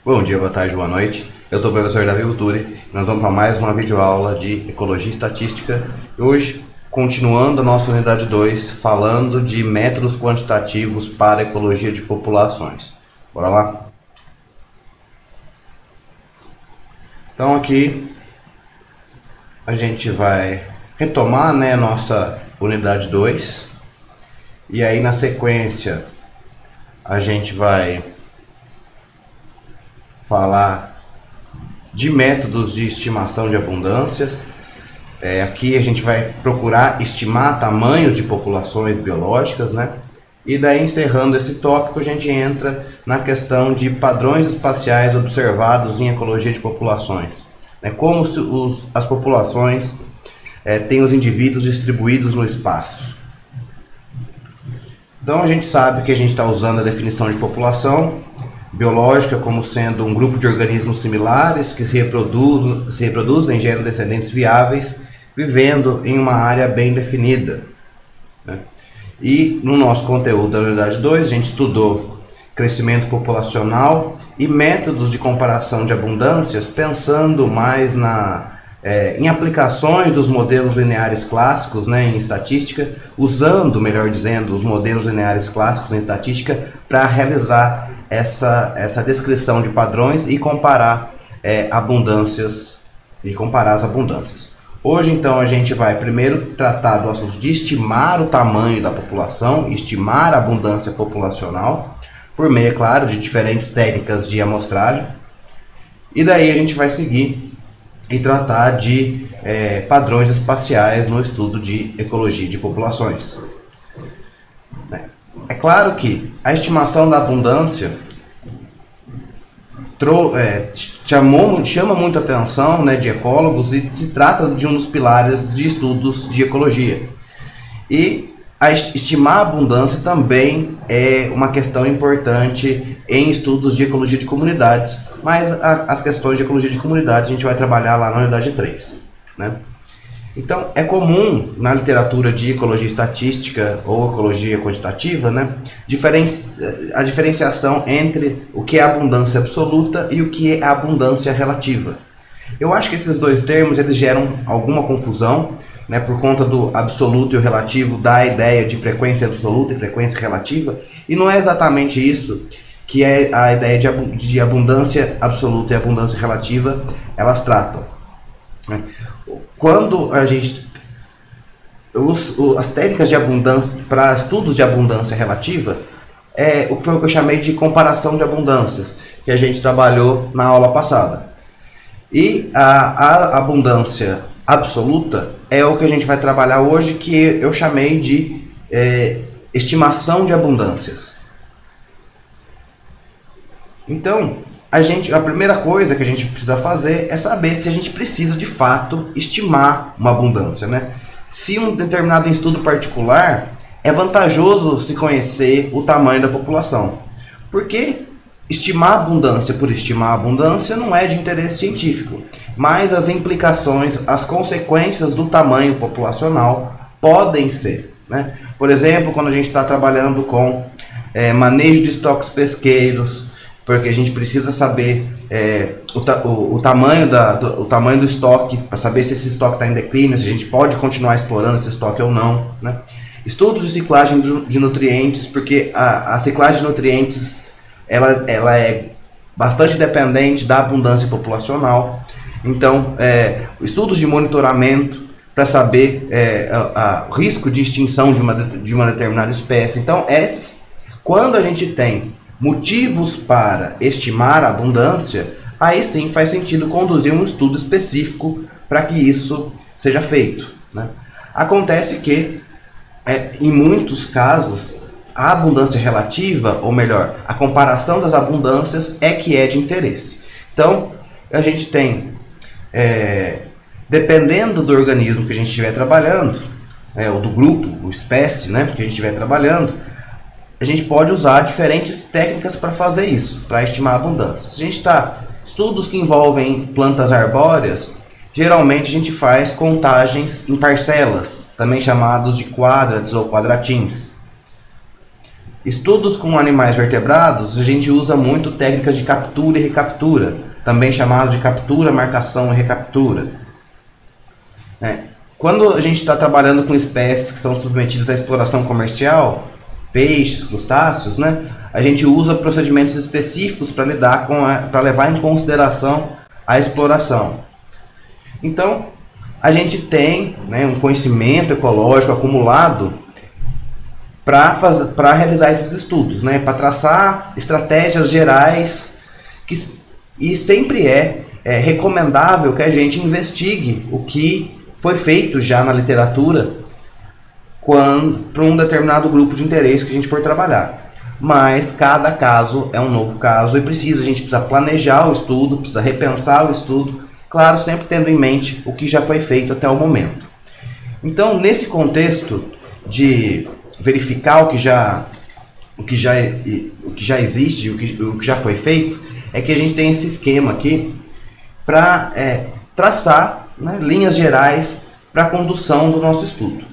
Bom dia, boa tarde, boa noite. Eu sou o professor Davi Buturi e nós vamos para mais uma videoaula de Ecologia e Estatística. Hoje, continuando a nossa unidade 2, falando de métodos quantitativos para ecologia de populações. Bora lá? Então aqui a gente vai retomar, né, nossa unidade 2. E aí na sequência a gente vai falar de métodos de estimação de abundâncias. Aqui a gente vai procurar estimar tamanhos de populações biológicas, né? E daí, encerrando esse tópico, a gente entra na questão de padrões espaciais observados em ecologia de populações. Como as populações têm os indivíduos distribuídos no espaço. Então a gente sabe que a gente está usando a definição de população biológica como sendo um grupo de organismos similares que se reproduzem e geram descendentes viáveis, vivendo em uma área bem definida, né? E no nosso conteúdo da unidade 2, a gente estudou crescimento populacional e métodos de comparação de abundâncias, pensando mais em aplicações dos modelos lineares clássicos, né, em estatística, usando, melhor dizendo, os modelos lineares clássicos em estatística para realizar essa descrição de padrões e comparar as abundâncias. Hoje, então, a gente vai primeiro tratar do assunto de estimar o tamanho da população, estimar a abundância populacional, por meio, é claro, de diferentes técnicas de amostragem. E daí a gente vai seguir e tratar de padrões espaciais no estudo de ecologia de populações. É claro que a estimação da abundância chama muita atenção, né, de ecólogos, e se trata de um dos pilares de estudos de ecologia. E estimar a abundância também é uma questão importante em estudos de ecologia de comunidades, mas as questões de ecologia de comunidades a gente vai trabalhar lá na unidade 3, né? Então, é comum na literatura de ecologia estatística ou ecologia quantitativa, né, a diferenciação entre o que é abundância absoluta e o que é abundância relativa. Eu acho que esses dois termos eles geram alguma confusão, né, por conta do absoluto e o relativo da ideia de frequência absoluta e frequência relativa, e não é exatamente isso que é a ideia de abundância absoluta e abundância relativa elas tratam, né? Quando a gente as técnicas de abundância para estudos de abundância relativa foi o que eu chamei de comparação de abundâncias, que a gente trabalhou na aula passada. E a abundância absoluta é o que a gente vai trabalhar hoje, que eu chamei de estimação de abundâncias. Então, a primeira coisa que a gente precisa fazer é saber se a gente precisa de fato estimar uma abundância, né? Se um determinado estudo particular é vantajoso se conhecer o tamanho da população. Porque estimar a abundância por estimar a abundância não é de interesse científico, mas as implicações, as consequências do tamanho populacional podem ser, né? Por exemplo, quando a gente está trabalhando com manejo de estoques pesqueiros, porque a gente precisa saber o tamanho do estoque, para saber se esse estoque está em declínio, se a gente pode continuar explorando esse estoque ou não, né? Estudos de ciclagem de nutrientes, porque a ciclagem de nutrientes ela é bastante dependente da abundância populacional. Então, estudos de monitoramento para saber o risco de extinção de uma determinada espécie. Então, quando a gente tem motivos para estimar a abundância, aí sim faz sentido conduzir um estudo específico para que isso seja feito, né? Acontece que, em muitos casos, a abundância relativa, ou melhor, a comparação das abundâncias que é de interesse. Então, a gente tem, dependendo do organismo que a gente estiver trabalhando, ou do grupo, ou espécie, né, que a gente estiver trabalhando, a gente pode usar diferentes técnicas para fazer isso, para estimar a abundância. Se a gente estudos que envolvem plantas arbóreas, geralmente a gente faz contagens em parcelas, também chamados de quadrats ou quadratins. Estudos com animais vertebrados, a gente usa muito técnicas de captura e recaptura, também chamadas de captura, marcação e recaptura. Quando a gente está trabalhando com espécies que são submetidas à exploração comercial, peixes, crustáceos, né, a gente usa procedimentos específicos para lidar com para levar em consideração a exploração. Então, a gente tem, né, um conhecimento ecológico acumulado para realizar esses estudos, né, para traçar estratégias gerais e sempre é recomendável que a gente investigue o que foi feito já na literatura para um determinado grupo de interesse que a gente for trabalhar. Mas cada caso é um novo caso e a gente precisa planejar o estudo, precisa repensar o estudo, claro, sempre tendo em mente o que já foi feito até o momento. Então, nesse contexto de verificar o que já existe, o que já foi feito, é que a gente tem esse esquema aqui para traçar, né, linhas gerais para a condução do nosso estudo.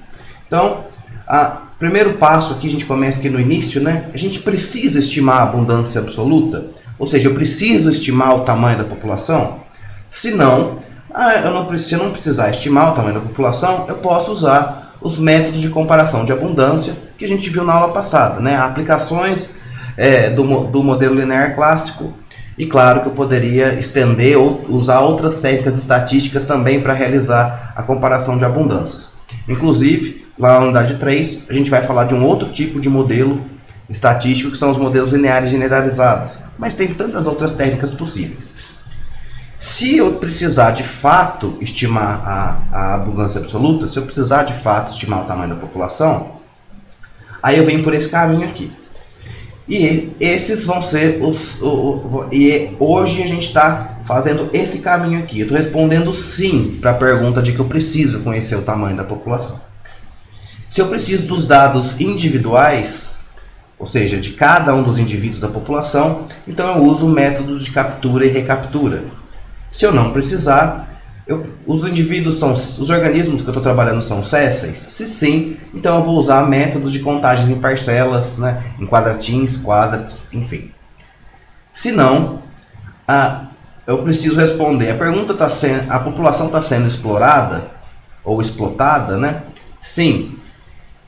Então, o primeiro passo aqui, a gente começa aqui no início, né, a gente precisa estimar a abundância absoluta, ou seja, eu preciso estimar o tamanho da população. Se eu não precisar estimar o tamanho da população, eu posso usar os métodos de comparação de abundância que a gente viu na aula passada, né? Aplicações do modelo linear clássico, e claro que eu poderia estender ou usar outras técnicas estatísticas também para realizar a comparação de abundâncias. Inclusive, lá na unidade 3, a gente vai falar de um outro tipo de modelo estatístico, que são os modelos lineares generalizados, mas tem tantas outras técnicas possíveis. Se eu precisar de fato estimar a abundância absoluta, se eu precisar de fato estimar o tamanho da população, aí eu venho por esse caminho aqui. E esses vão ser e hoje a gente está fazendo esse caminho aqui. Eu estou respondendo sim para a pergunta de que eu preciso conhecer o tamanho da população. Se eu preciso dos dados individuais, ou seja, de cada um dos indivíduos da população, então eu uso métodos de captura e recaptura. Se eu não precisar, os organismos que eu estou trabalhando são sésseis? Se sim, então eu vou usar métodos de contagem em parcelas, né, em quadratins, quadrats, enfim. Se não, eu preciso responder. A população está sendo explorada ou explotada, né? Sim.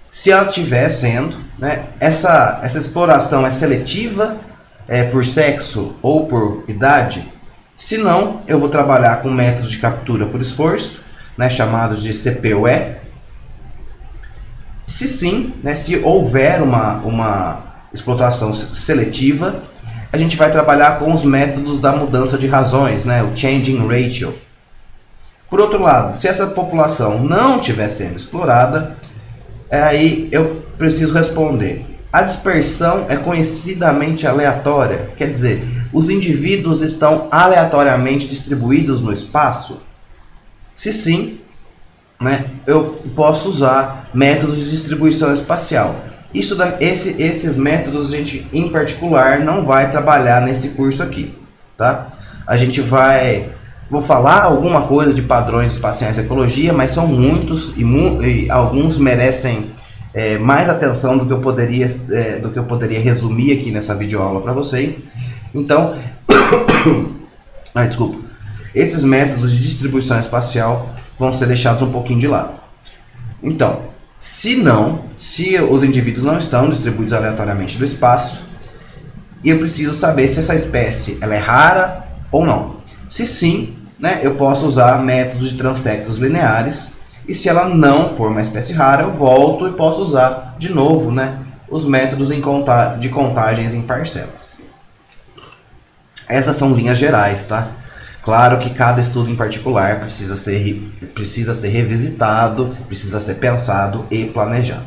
Se ela estiver sendo, né, essa exploração é seletiva por sexo ou por idade? Se não, eu vou trabalhar com métodos de captura por esforço, né, chamados de CPUE. Se sim, né, se houver uma explotação seletiva, a gente vai trabalhar com os métodos da mudança de razões, né, o changing ratio. Por outro lado, se essa população não estiver sendo explorada, aí eu preciso responder. A dispersão é conhecidamente aleatória, quer dizer, os indivíduos estão aleatoriamente distribuídos no espaço? Se sim, né, eu posso usar métodos de distribuição espacial. Esses métodos a gente, em particular, não vai trabalhar nesse curso aqui, tá? Vou falar alguma coisa de padrões espaciais de ecologia, mas são muitos e alguns merecem mais atenção do que eu poderia resumir aqui nessa videoaula para vocês. Então, esses métodos de distribuição espacial vão ser deixados um pouquinho de lado. Então, se os indivíduos não estão distribuídos aleatoriamente no espaço, eu preciso saber se essa espécie ela é rara ou não. Se sim, né, eu posso usar métodos de transectos lineares, e se ela não for uma espécie rara, eu volto e posso usar de novo, né, os métodos de contagens em parcelas. Essas são linhas gerais, tá? Claro que cada estudo em particular precisa ser revisitado, precisa ser pensado e planejado.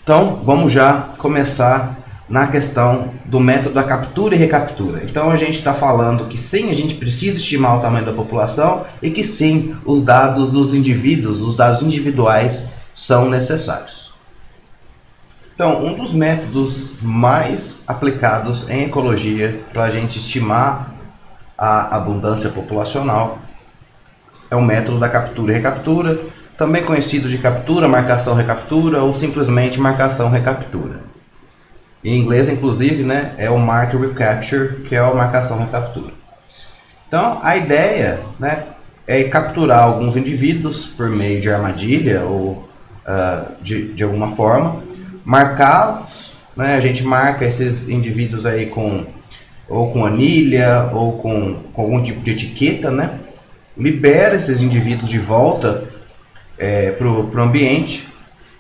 Então, vamos já começar na questão do método da captura e recaptura. Então, a gente está falando que sim, a gente precisa estimar o tamanho da população e que sim, os dados dos indivíduos, os dados individuais são necessários. Então, um dos métodos mais aplicados em ecologia para a gente estimar a abundância populacional é o método da captura e recaptura, também conhecido de captura, marcação, recaptura ou simplesmente marcação, recaptura. Em inglês, inclusive, né, é o Mark Recapture, que é a marcação, recaptura. Então, a ideia, né, é capturar alguns indivíduos por meio de armadilha ou de alguma forma, marcá-los, né, a gente marca esses indivíduos aí ou com anilha ou com algum tipo de etiqueta, né, libera esses indivíduos de volta para o ambiente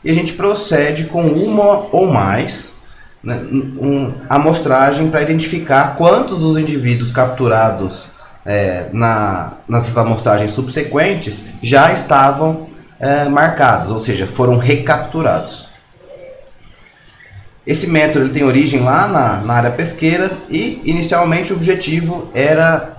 e a gente procede com uma ou mais, né, amostragem para identificar quantos dos indivíduos capturados nessas amostragens subsequentes já estavam marcados, ou seja, foram recapturados. Esse método ele tem origem lá na área pesqueira e inicialmente o objetivo era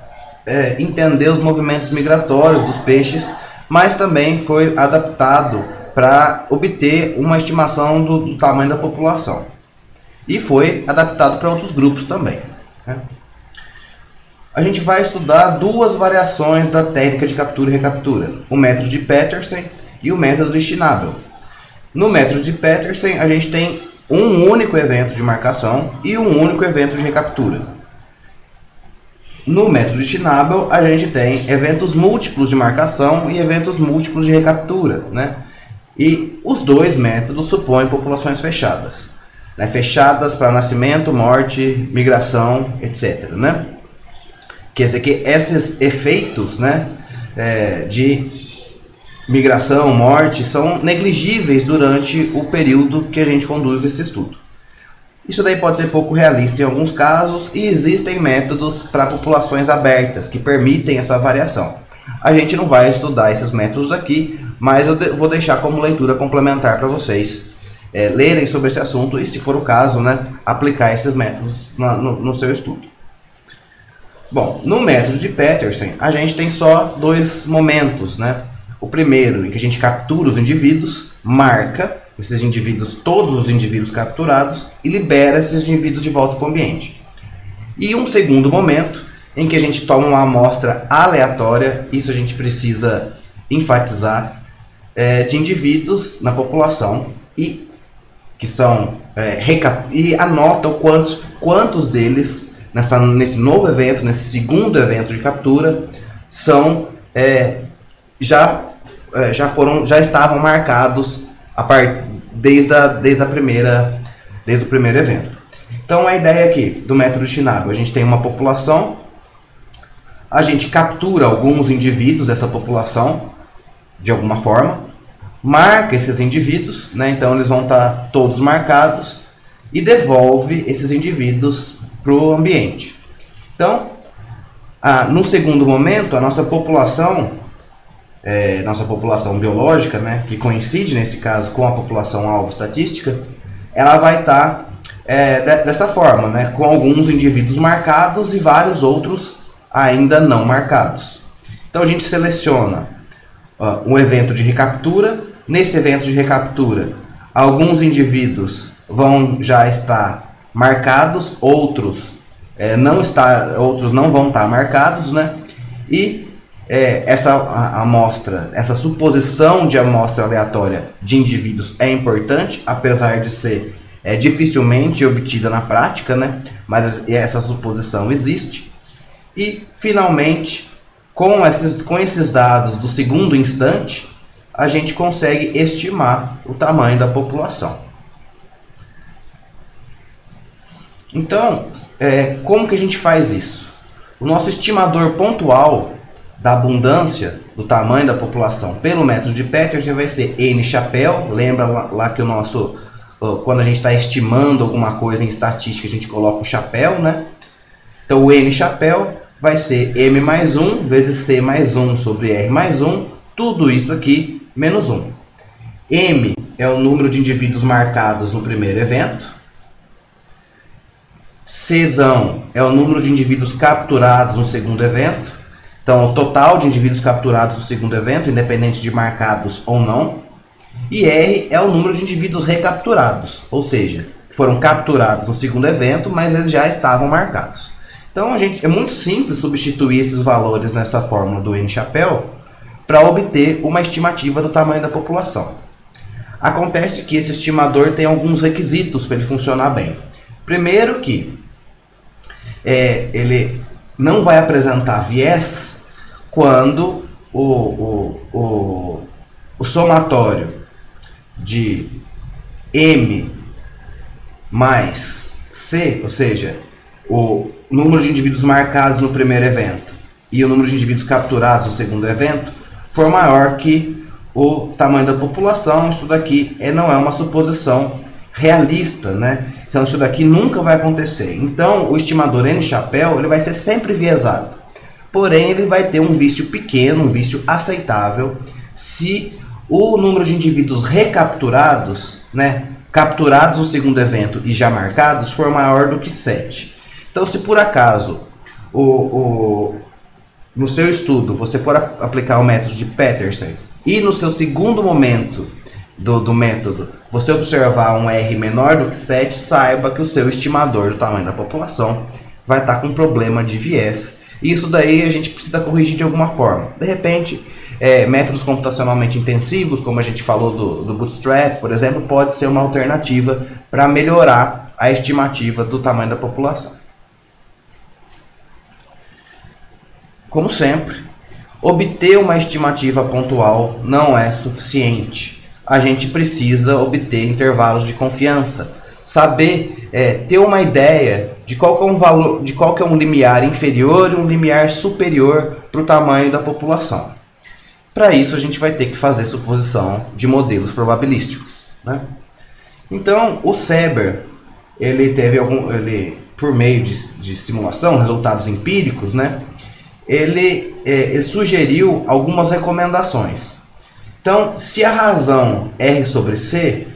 entender os movimentos migratórios dos peixes, mas também foi adaptado para obter uma estimação do tamanho da população. E foi adaptado para outros grupos também, né? A gente vai estudar duas variações da técnica de captura e recaptura, o método de Petersen e o método de Schnabel. No método de Petersen, a gente tem um único evento de marcação e um único evento de recaptura. No método de Schnabel, a gente tem eventos múltiplos de marcação e eventos múltiplos de recaptura, né? E os dois métodos supõem populações fechadas, né? Fechadas para nascimento, morte, migração, etc., né? Quer dizer que esses efeitos, né, de migração, morte, são negligíveis durante o período que a gente conduz esse estudo. Isso daí pode ser pouco realista em alguns casos e existem métodos para populações abertas que permitem essa variação. A gente não vai estudar esses métodos aqui, mas eu vou deixar como leitura complementar para vocês lerem sobre esse assunto e, se for o caso, né, aplicar esses métodos no seu estudo. Bom, no método de Petersen, a gente tem só dois momentos, né? O primeiro, em que a gente captura os indivíduos, marca esses indivíduos, todos os indivíduos capturados, e libera esses indivíduos de volta para o ambiente. E um segundo momento, em que a gente toma uma amostra aleatória, isso a gente precisa enfatizar, de indivíduos na população e que são e anota quantos deles nesse novo evento, nesse segundo evento de captura, são já estavam marcados desde o primeiro evento. Então a ideia aqui do método Schnabel, a gente tem uma população, a gente captura alguns indivíduos dessa população de alguma forma, marca esses indivíduos, né? Então eles vão estar todos marcados e devolve esses indivíduos para o ambiente. Então, no segundo momento, a nossa população biológica, né, que coincide nesse caso com a população alvo estatística, ela vai estar dessa forma, né, com alguns indivíduos marcados e vários outros ainda não marcados. Então a gente seleciona um evento de recaptura. Nesse evento de recaptura, alguns indivíduos vão já estar marcados, outros não vão estar marcados, né? E essa suposição de amostra aleatória de indivíduos é importante, apesar de ser dificilmente obtida na prática, né? Mas essa suposição existe. E finalmente, com esses dados do segundo instante, a gente consegue estimar o tamanho da população. Então, como que a gente faz isso? O nosso estimador pontual da abundância do tamanho da população pelo método de Petersen vai ser N-chapéu. Lembra lá que quando a gente está estimando alguma coisa em estatística, a gente coloca o chapéu, né? Então o N-chapéu vai ser M mais 1 vezes C mais 1 sobre R mais 1, tudo isso aqui menos 1. M é o número de indivíduos marcados no primeiro evento. Czão é o número de indivíduos capturados no segundo evento. Então, o total de indivíduos capturados no segundo evento, independente de marcados ou não. E R é o número de indivíduos recapturados, ou seja, foram capturados no segundo evento, mas eles já estavam marcados. Então, é muito simples substituir esses valores nessa fórmula do N-chapéu, para obter uma estimativa do tamanho da população. Acontece que esse estimador tem alguns requisitos para ele funcionar bem. Primeiro que ele não vai apresentar viés quando o somatório de M mais C, ou seja, o número de indivíduos marcados no primeiro evento e o número de indivíduos capturados no segundo evento, for maior que o tamanho da população. Isso daqui não é uma suposição realista, né? Então isso daqui nunca vai acontecer. Então o estimador N-chapéu ele vai ser sempre viesado, porém ele vai ter um vício pequeno, um vício aceitável, se o número de indivíduos recapturados, né, capturados no segundo evento e já marcados, for maior do que 7. Então se por acaso no seu estudo você for aplicar o método de Petersen e no seu segundo momento do método você observar um R menor do que 7, saiba que o seu estimador do tamanho da população vai estar com problema de viés. E isso daí a gente precisa corrigir de alguma forma. De repente, métodos computacionalmente intensivos, como a gente falou do Bootstrap, por exemplo, pode ser uma alternativa para melhorar a estimativa do tamanho da população. Como sempre, obter uma estimativa pontual não é suficiente. A gente precisa obter intervalos de confiança, saber ter uma ideia de qual que é um valor, de qual que é um limiar inferior e um limiar superior para o tamanho da população. Para isso a gente vai ter que fazer suposição de modelos probabilísticos, né? Então o Seber ele por meio de simulação, resultados empíricos, né? Ele sugeriu algumas recomendações. Então, se a razão R sobre C,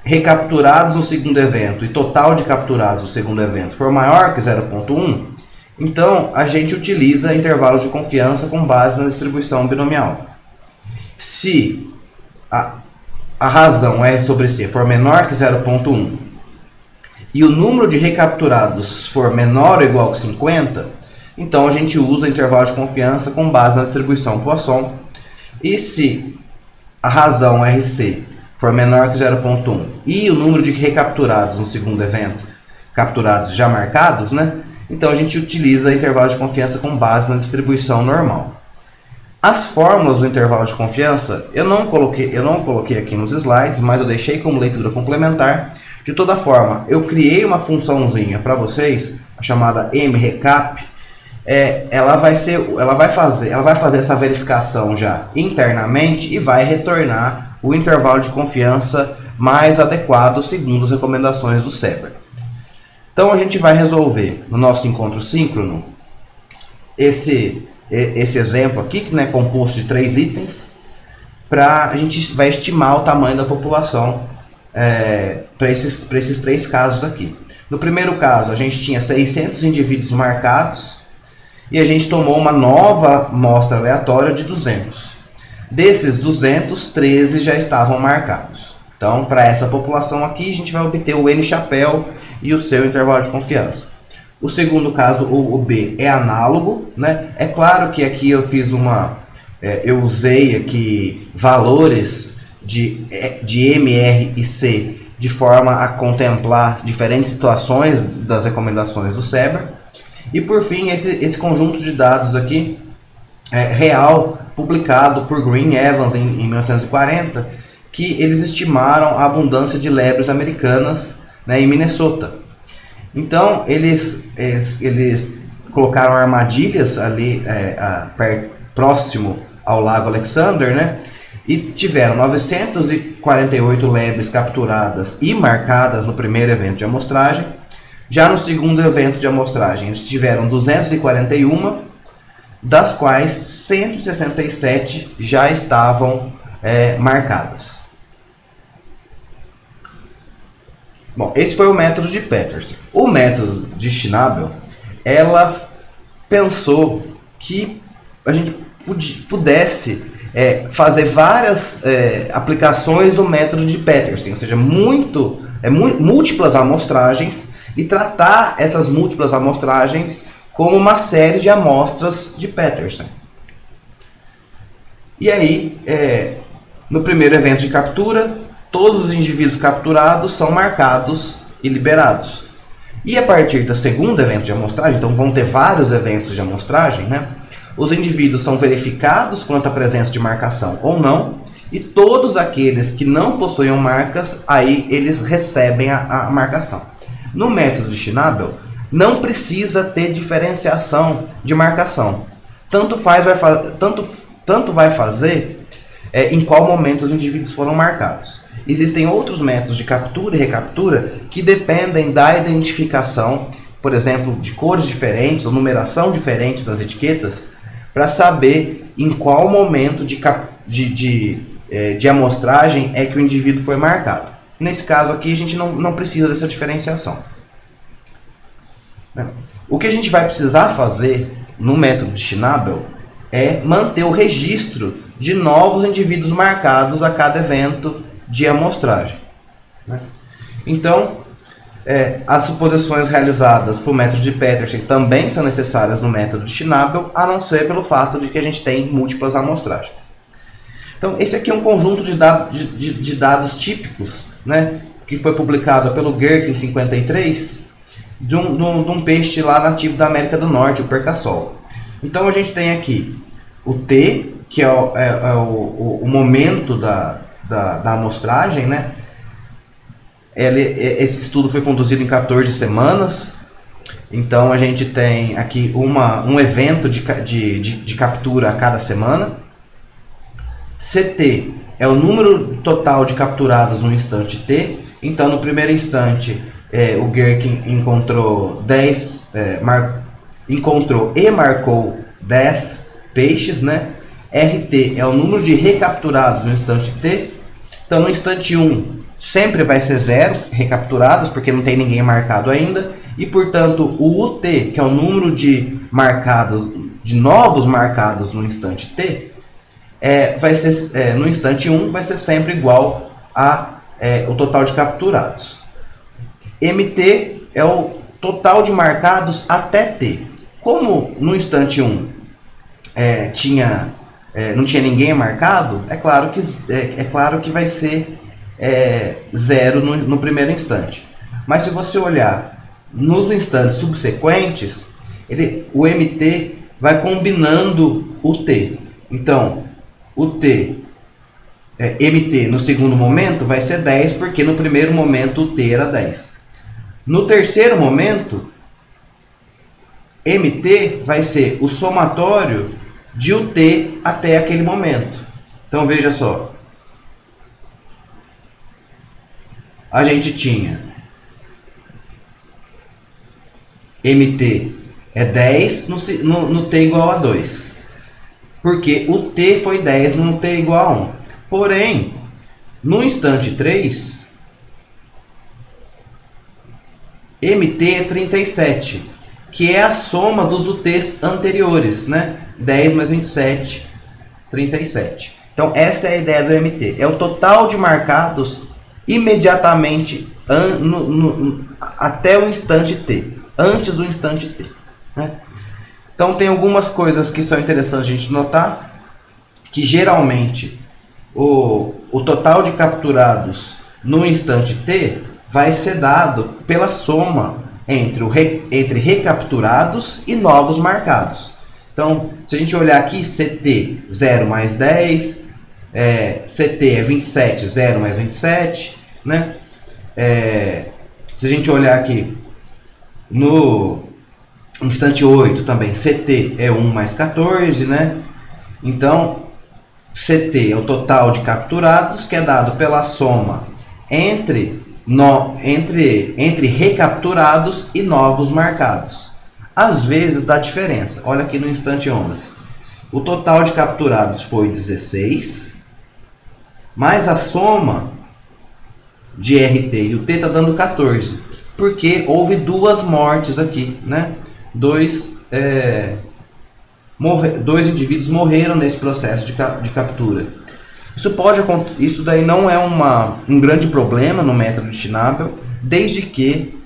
recapturados no segundo evento e total de capturados no segundo evento for maior que 0,1, então a gente utiliza intervalos de confiança com base na distribuição binomial. Se a razão R sobre C for menor que 0,1 e o número de recapturados for menor ou igual que 50, então a gente usa intervalo de confiança com base na distribuição Poisson. E se a razão RC for menor que 0,1 e o número de recapturados no segundo evento, capturados já marcados, né? Então a gente utiliza intervalo de confiança com base na distribuição normal. As fórmulas do intervalo de confiança eu não coloquei aqui nos slides, mas eu deixei como leitura complementar. De toda forma, eu criei uma funçãozinha para vocês, a chamada mrecap. Ela vai fazer essa verificação já internamente e vai retornar o intervalo de confiança mais adequado segundo as recomendações do Seber. Então a gente vai resolver no nosso encontro síncrono esse exemplo aqui, que é composto de 3 itens, a gente vai estimar o tamanho da população para esses 3 casos aqui. No primeiro caso a gente tinha 600 indivíduos marcados e a gente tomou uma nova amostra aleatória de 200. Desses 200, 13 já estavam marcados. Então, para essa população aqui, a gente vai obter o N-chapéu e o seu intervalo de confiança. O segundo caso, o B, é análogo, né? É claro que aqui eu fiz eu usei aqui valores de M, R e C de forma a contemplar diferentes situações das recomendações do Seber. E por fim, esse conjunto de dados aqui, real, publicado por Green e Evans em 1940, que eles estimaram a abundância de lebres americanas, né, em Minnesota. Então, eles colocaram armadilhas ali próximo ao Lago Alexander, né, e tiveram 948 lebres capturadas e marcadas no primeiro evento de amostragem. Já no segundo evento de amostragem, eles tiveram 241, das quais 167 já estavam marcadas. Bom, esse foi o método de Petersen. O método de Schnabel, ela pensou que a gente pudesse fazer várias aplicações do método de Petersen, ou seja, múltiplas amostragens, e tratar essas múltiplas amostragens como uma série de amostras de Petersen. E aí, no primeiro evento de captura, todos os indivíduos capturados são marcados e liberados. E a partir do segundo evento de amostragem, então vão ter vários eventos de amostragem, né? Os indivíduos são verificados quanto à presença de marcação ou não, e todos aqueles que não possuíam marcas, aí eles recebem a marcação. No método de Schnabel, não precisa ter diferenciação de marcação. Tanto vai fazer em qual momento os indivíduos foram marcados. Existem outros métodos de captura e recaptura que dependem da identificação, por exemplo, de cores diferentes ou numeração diferentes das etiquetas, para saber em qual momento de amostragem é que o indivíduo foi marcado. Nesse caso aqui, a gente não precisa dessa diferenciação. O que a gente vai precisar fazer no método de Schnabel é manter o registro de novos indivíduos marcados a cada evento de amostragem. Então, as suposições realizadas por método de Petersen também são necessárias no método de Schnabel, a não ser pelo fato de que a gente tem múltiplas amostragens. Então, esse aqui é um conjunto de dados típicos, né, que foi publicado pelo Gerke em 53, de um peixe lá nativo da América do Norte, o percassol. Então, a gente tem aqui o T, que é o momento da amostragem, né? Esse estudo foi conduzido em 14 semanas. Então a gente tem aqui um evento de captura a cada semana. CT é o número total de capturados no instante T. Então no primeiro instante o Gerke encontrou e marcou 10 peixes, né? RT é o número de recapturados no instante T. Então no instante 1 sempre vai ser 0 recapturados, porque não tem ninguém marcado ainda. E portanto o UT, que é o número de novos marcados no instante T, vai ser, no instante 1 vai ser sempre igual o total de capturados. MT é o total de marcados até T. Como no instante 1 não tinha ninguém marcado, é claro que vai ser 0 no primeiro instante. Mas se você olhar nos instantes subsequentes, o MT vai combinando o T. Então, o MT no segundo momento vai ser 10, porque no primeiro momento o T era 10. No terceiro momento, MT vai ser o somatório de UT até aquele momento. Então veja só. A gente tinha MT é 10 no T igual a 2. Porque o T foi 10 no T igual a 1. Porém, no instante 3, MT é 37, que é a soma dos UTs anteriores, né? 10 mais 27, 37. Então, essa é a ideia do MT. É o total de marcados imediatamente até o instante T, antes do instante T, né? Então, tem algumas coisas que são interessantes a gente notar, que geralmente o total de capturados no instante T vai ser dado pela soma entre recapturados e novos marcados. Então, se a gente olhar aqui, CT 0 mais 10, CT é 27, 0 mais 27, né? Se a gente olhar aqui no instante 8 também, CT é 1 mais 14, né? Então, CT é o total de capturados, que é dado pela soma entre recapturados e novos marcados. Às vezes dá diferença. Olha aqui no instante 11. O total de capturados foi 16, mais a soma de RT e o T está dando 14. Porque houve duas mortes aqui, né? Dois indivíduos morreram nesse processo de captura. Isso daí não é um grande problema no método de Schnabel, desde que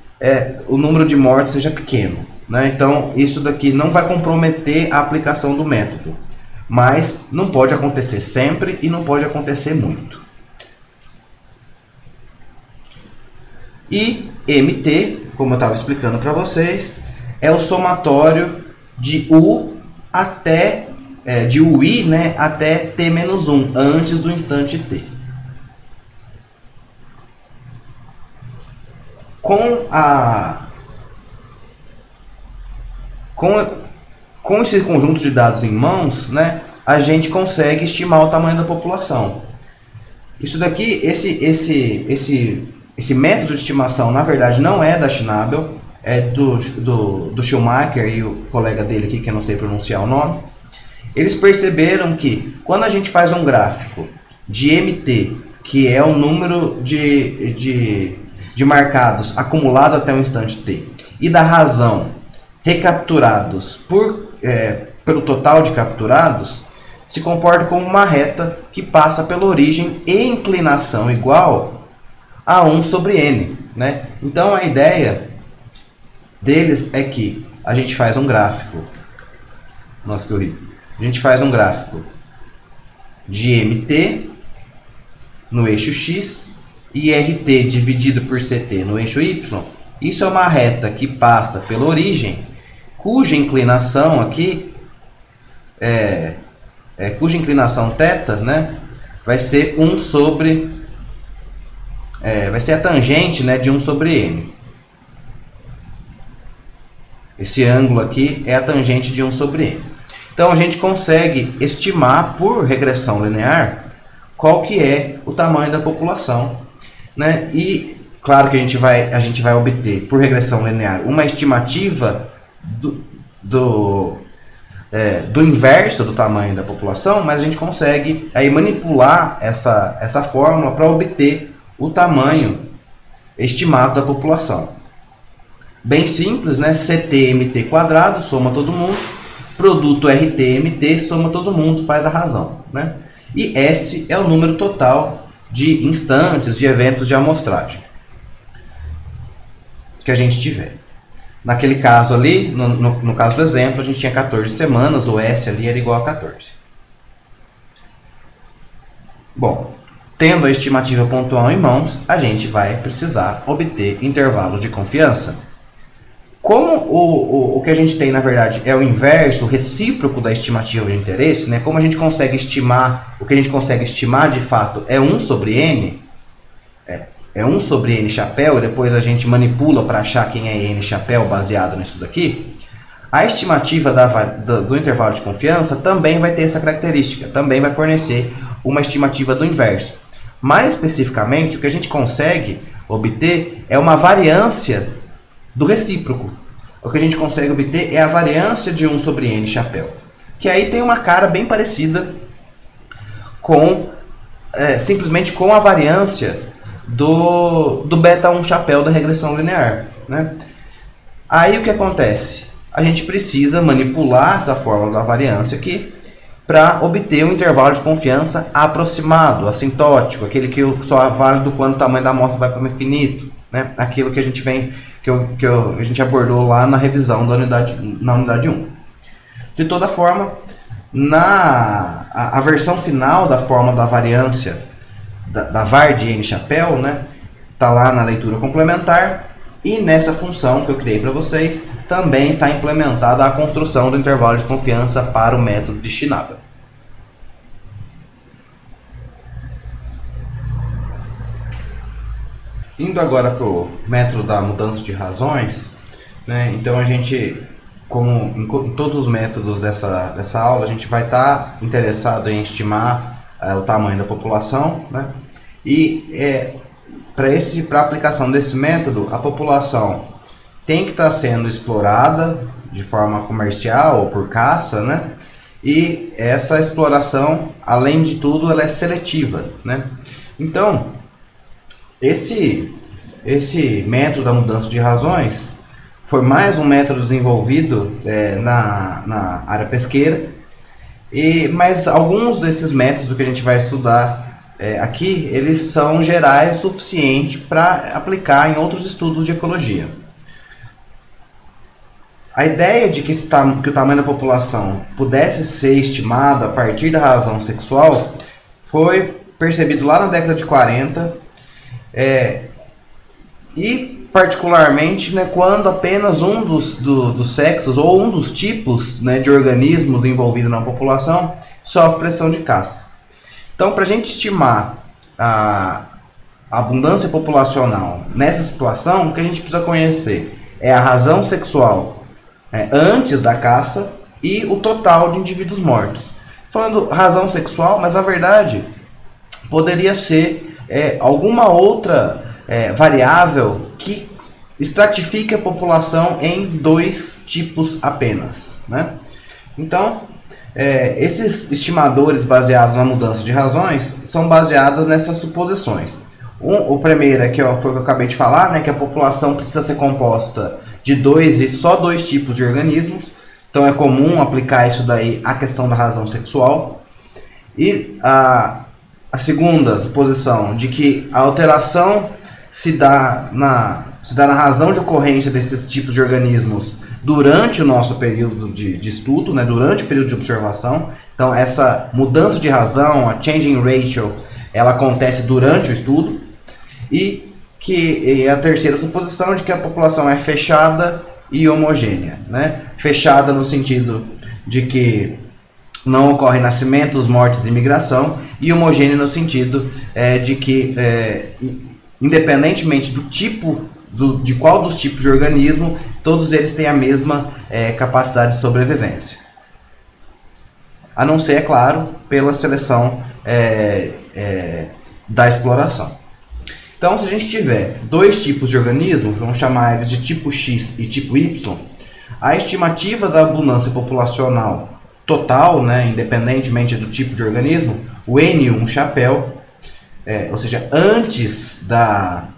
o número de mortos seja pequeno, né? Então, isso daqui não vai comprometer a aplicação do método. mas não pode acontecer sempre e não pode acontecer muito. E MT, como eu estava explicando para vocês, é o somatório de U até de UI, né, até T-1, antes do instante T. Com esse conjunto de dados em mãos, né, a gente consegue estimar o tamanho da população. Isso daqui, esse método de estimação, na verdade, não é da Schnabel, é do Schumacher e o colega dele aqui, que eu não sei pronunciar o nome. Eles perceberam que quando a gente faz um gráfico de MT, que é o número de marcados acumulado até o instante T, e da razão recapturados pelo total de capturados, se comporta como uma reta que passa pela origem e inclinação igual a 1 sobre n, né? Então a ideia deles é que a gente faz um gráfico. Nossa, que horrível. A gente faz um gráfico de MT no eixo X e RT dividido por CT no eixo Y. Isso é uma reta que passa pela origem, cuja inclinação aqui cuja inclinação θ, né, vai ser 1 sobre vai ser a tangente, né, de 1 sobre n. Esse ângulo aqui é a tangente de 1 sobre n. Então a gente consegue estimar por regressão linear qual que é o tamanho da população, né? E claro que a gente vai obter por regressão linear uma estimativa do inverso do tamanho da população, mas a gente consegue aí manipular essa fórmula para obter o tamanho estimado da população. Bem simples, né? CT/MT quadrado, soma todo mundo. Produto RT/MT, soma todo mundo, faz a razão, né? E S é o número total de instantes, de eventos de amostragem que a gente tiver. Naquele caso ali, no caso do exemplo, a gente tinha 14 semanas, o S ali era igual a 14. Bom, tendo a estimativa pontual em mãos, a gente vai precisar obter intervalos de confiança. Como o que a gente tem, na verdade, é o inverso, o recíproco da estimativa de interesse, né? Como a gente consegue estimar, o que a gente consegue estimar de fato é 1 sobre n, é 1 sobre n chapéu, e depois a gente manipula para achar quem é n chapéu baseado nisso daqui, a estimativa do intervalo de confiança também vai ter essa característica, também vai fornecer uma estimativa do inverso. Mais especificamente, o que a gente consegue obter é uma variância do recíproco. O que a gente consegue obter é a variância de 1 sobre n chapéu, que aí tem uma cara bem parecida com simplesmente com a variância do beta 1 chapéu da regressão linear, né? Aí o que acontece? A gente precisa manipular essa fórmula da variância aqui para obter um intervalo de confiança aproximado, assintótico, aquele que só é válido quando o tamanho da amostra vai para o infinito, né? Aquilo que a gente a gente abordou lá na revisão na unidade 1. De toda forma, a versão final da fórmula da variância da var de n chapéu, né, tá lá na leitura complementar, e nessa função que eu criei para vocês também está implementada a construção do intervalo de confiança para o método de Schnabel. Indo agora para o método da mudança de razões, né? Então a gente, como em todos os métodos dessa aula, a gente vai estar interessado em estimar o tamanho da população, né? E para a aplicação desse método, a população tem que estar sendo explorada de forma comercial ou por caça, né? E essa exploração, além de tudo, ela é seletiva, né? Então, esse método da mudança de razões foi mais um método desenvolvido na área pesqueira, mas alguns desses métodos que a gente vai estudar aqui, eles são gerais o suficiente para aplicar em outros estudos de ecologia. A ideia de que o tamanho da população pudesse ser estimado a partir da razão sexual foi percebido lá na década de 40, e particularmente, né, quando apenas um dos sexos ou um dos tipos, né, de organismos envolvidos na população sofre pressão de caça. Então, para a gente estimar a abundância populacional nessa situação, o que a gente precisa conhecer é a razão sexual antes da caça e o total de indivíduos mortos. Falando razão sexual, mas a verdade poderia ser alguma outra variável que estratifique a população em dois tipos apenas, né? Então, esses estimadores baseados na mudança de razões são baseados nessas suposições. O primeiro é que foi o que eu acabei de falar, né, que a população precisa ser composta de dois e só dois tipos de organismos. Então é comum aplicar isso daí à questão da razão sexual. E a segunda suposição de que a alteração se dá na razão de ocorrência desses tipos de organismos durante o nosso período de estudo, né, durante o período de observação. Então essa mudança de razão, a changing ratio, ela acontece durante o estudo. E a terceira suposição de que a população é fechada e homogênea, né? Fechada no sentido de que não ocorrem nascimentos, mortes e migração, e homogênea no sentido de que, independentemente do tipo, de qual dos tipos de organismo, todos eles têm a mesma capacidade de sobrevivência. A não ser, é claro, pela seleção da exploração. Então, se a gente tiver dois tipos de organismos, vamos chamar eles de tipo X e tipo Y, a estimativa da abundância populacional total, né, independentemente do tipo de organismo, o N1 chapéu, ou seja, antes da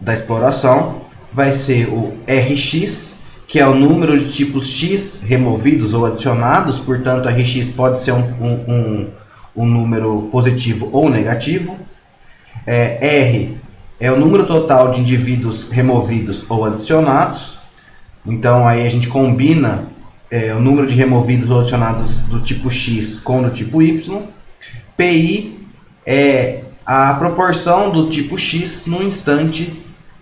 exploração, vai ser o Rx, que é o número de tipos X removidos ou adicionados, portanto, Rx pode ser um número positivo ou negativo. R é o número total de indivíduos removidos ou adicionados. Então aí a gente combina o número de removidos ou adicionados do tipo X com o do tipo Y. Pi é a proporção do tipo X no instante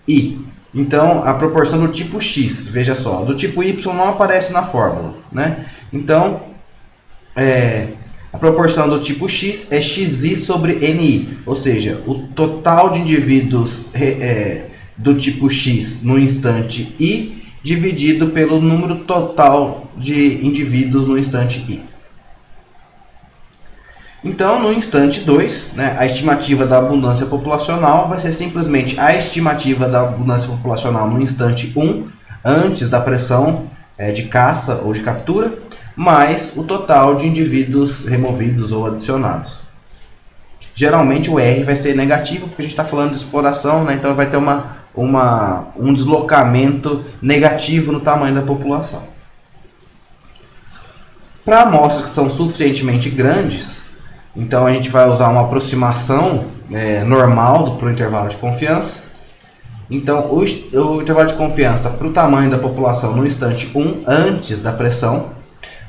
I. Então a proporção do tipo X, veja só, do tipo Y não aparece na fórmula, né? Então a proporção do tipo X é xi sobre ni, ou seja, o total de indivíduos do tipo X no instante I dividido pelo número total de indivíduos no instante I. Então, no instante 2, né, a estimativa da abundância populacional vai ser simplesmente a estimativa da abundância populacional no instante 1, antes da pressão de caça ou de captura, mais o total de indivíduos removidos ou adicionados. Geralmente o R vai ser negativo, porque a gente está falando de exploração, né? Então vai ter um deslocamento negativo no tamanho da população. Para amostras que são suficientemente grandes, então a gente vai usar uma aproximação normal para o intervalo de confiança. Então o intervalo de confiança para o tamanho da população no instante 1, antes da pressão,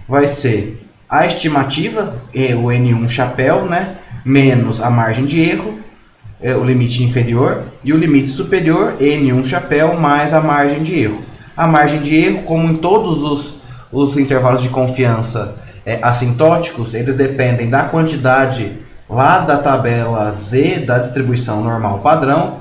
vai ser a estimativa, o N1 chapéu, né, menos a margem de erro, o limite inferior, e o limite superior, N1 chapéu, mais a margem de erro. A margem de erro, como em todos os intervalos de confiança assintóticos, eles dependem da quantidade lá da tabela Z da distribuição normal padrão,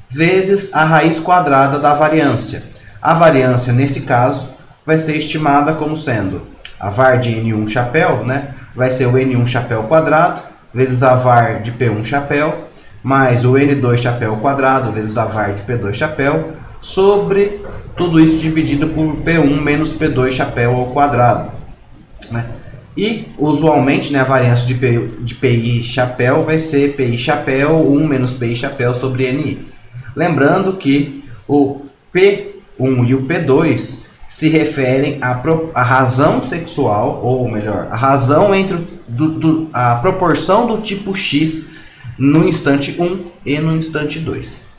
vezes a raiz quadrada da variância. A variância, nesse caso, vai ser estimada como sendo a var de N1 chapéu, né, vai ser o N1 chapéu quadrado, vezes a var de P1 chapéu, mais o N2 chapéu quadrado, vezes a var de P2 chapéu, sobre tudo isso dividido por P1 menos P2 chapéu ao quadrado, né? E, usualmente, né, a variância de PI chapéu vai ser PI chapéu 1 menos PI chapéu sobre NI. Lembrando que o P1 e o P2 se referem à razão sexual, ou melhor, a razão entre a proporção do tipo X no instante 1 e no instante 2.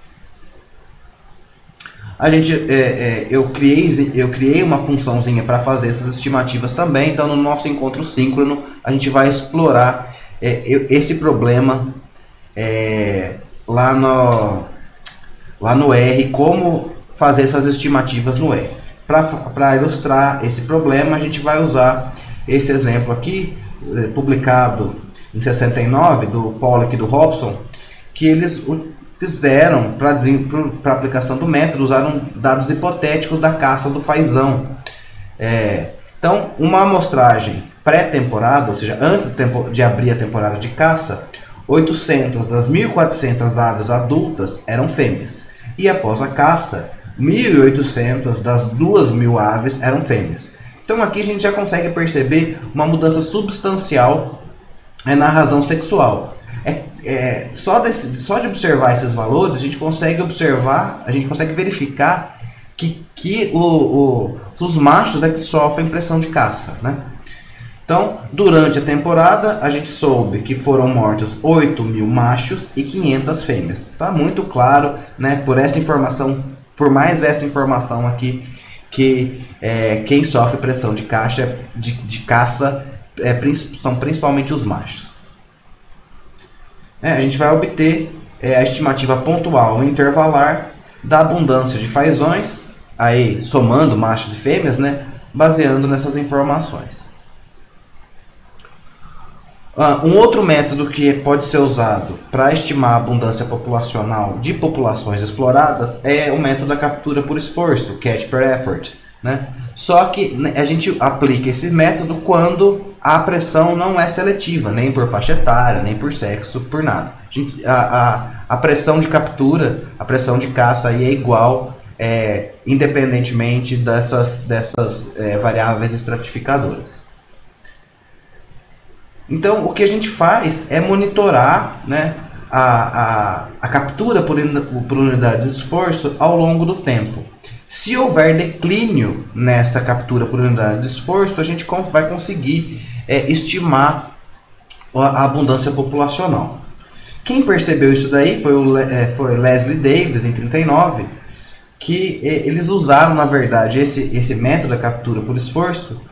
Eu criei uma funçãozinha para fazer essas estimativas também. Então, no nosso encontro síncrono, a gente vai explorar esse problema lá no R, como fazer essas estimativas no R. Para ilustrar esse problema, a gente vai usar esse exemplo aqui, publicado em 69, do Pollock e do Hobson, que eles fizeram para aplicação do método, usaram dados hipotéticos da caça do fazão. Então, uma amostragem pré-temporada, ou seja, antes de abrir a temporada de caça, 800 das 1.400 aves adultas eram fêmeas, e após a caça, 1.800 das 2.000 aves eram fêmeas. Então aqui a gente já consegue perceber uma mudança substancial na razão sexual. Só de observar esses valores, a gente consegue verificar que os machos que sofrem pressão de caça, né? Então, durante a temporada, a gente soube que foram mortos 8.000 machos e 500 fêmeas. Está muito claro, né, por mais essa informação aqui, que quem sofre pressão de caça são principalmente os machos. A gente vai obter a estimativa pontual e intervalar da abundância de fazões, aí somando machos e fêmeas, né, baseando nessas informações. Um outro método que pode ser usado para estimar a abundância populacional de populações exploradas é o método da captura por esforço, catch per effort, né? Só que a gente aplica esse método quando a pressão não é seletiva, nem por faixa etária, nem por sexo, por nada. A pressão de captura, a pressão de caça aí é igual, independentemente dessas variáveis estratificadoras. Então, o que a gente faz é monitorar, né, a captura por unidade de esforço ao longo do tempo. Se houver declínio nessa captura por unidade de esforço, a gente vai conseguir estimar a abundância populacional. Quem percebeu isso daí foi Leslie Davis, em 39, que eles usaram, na verdade, esse método da captura por esforço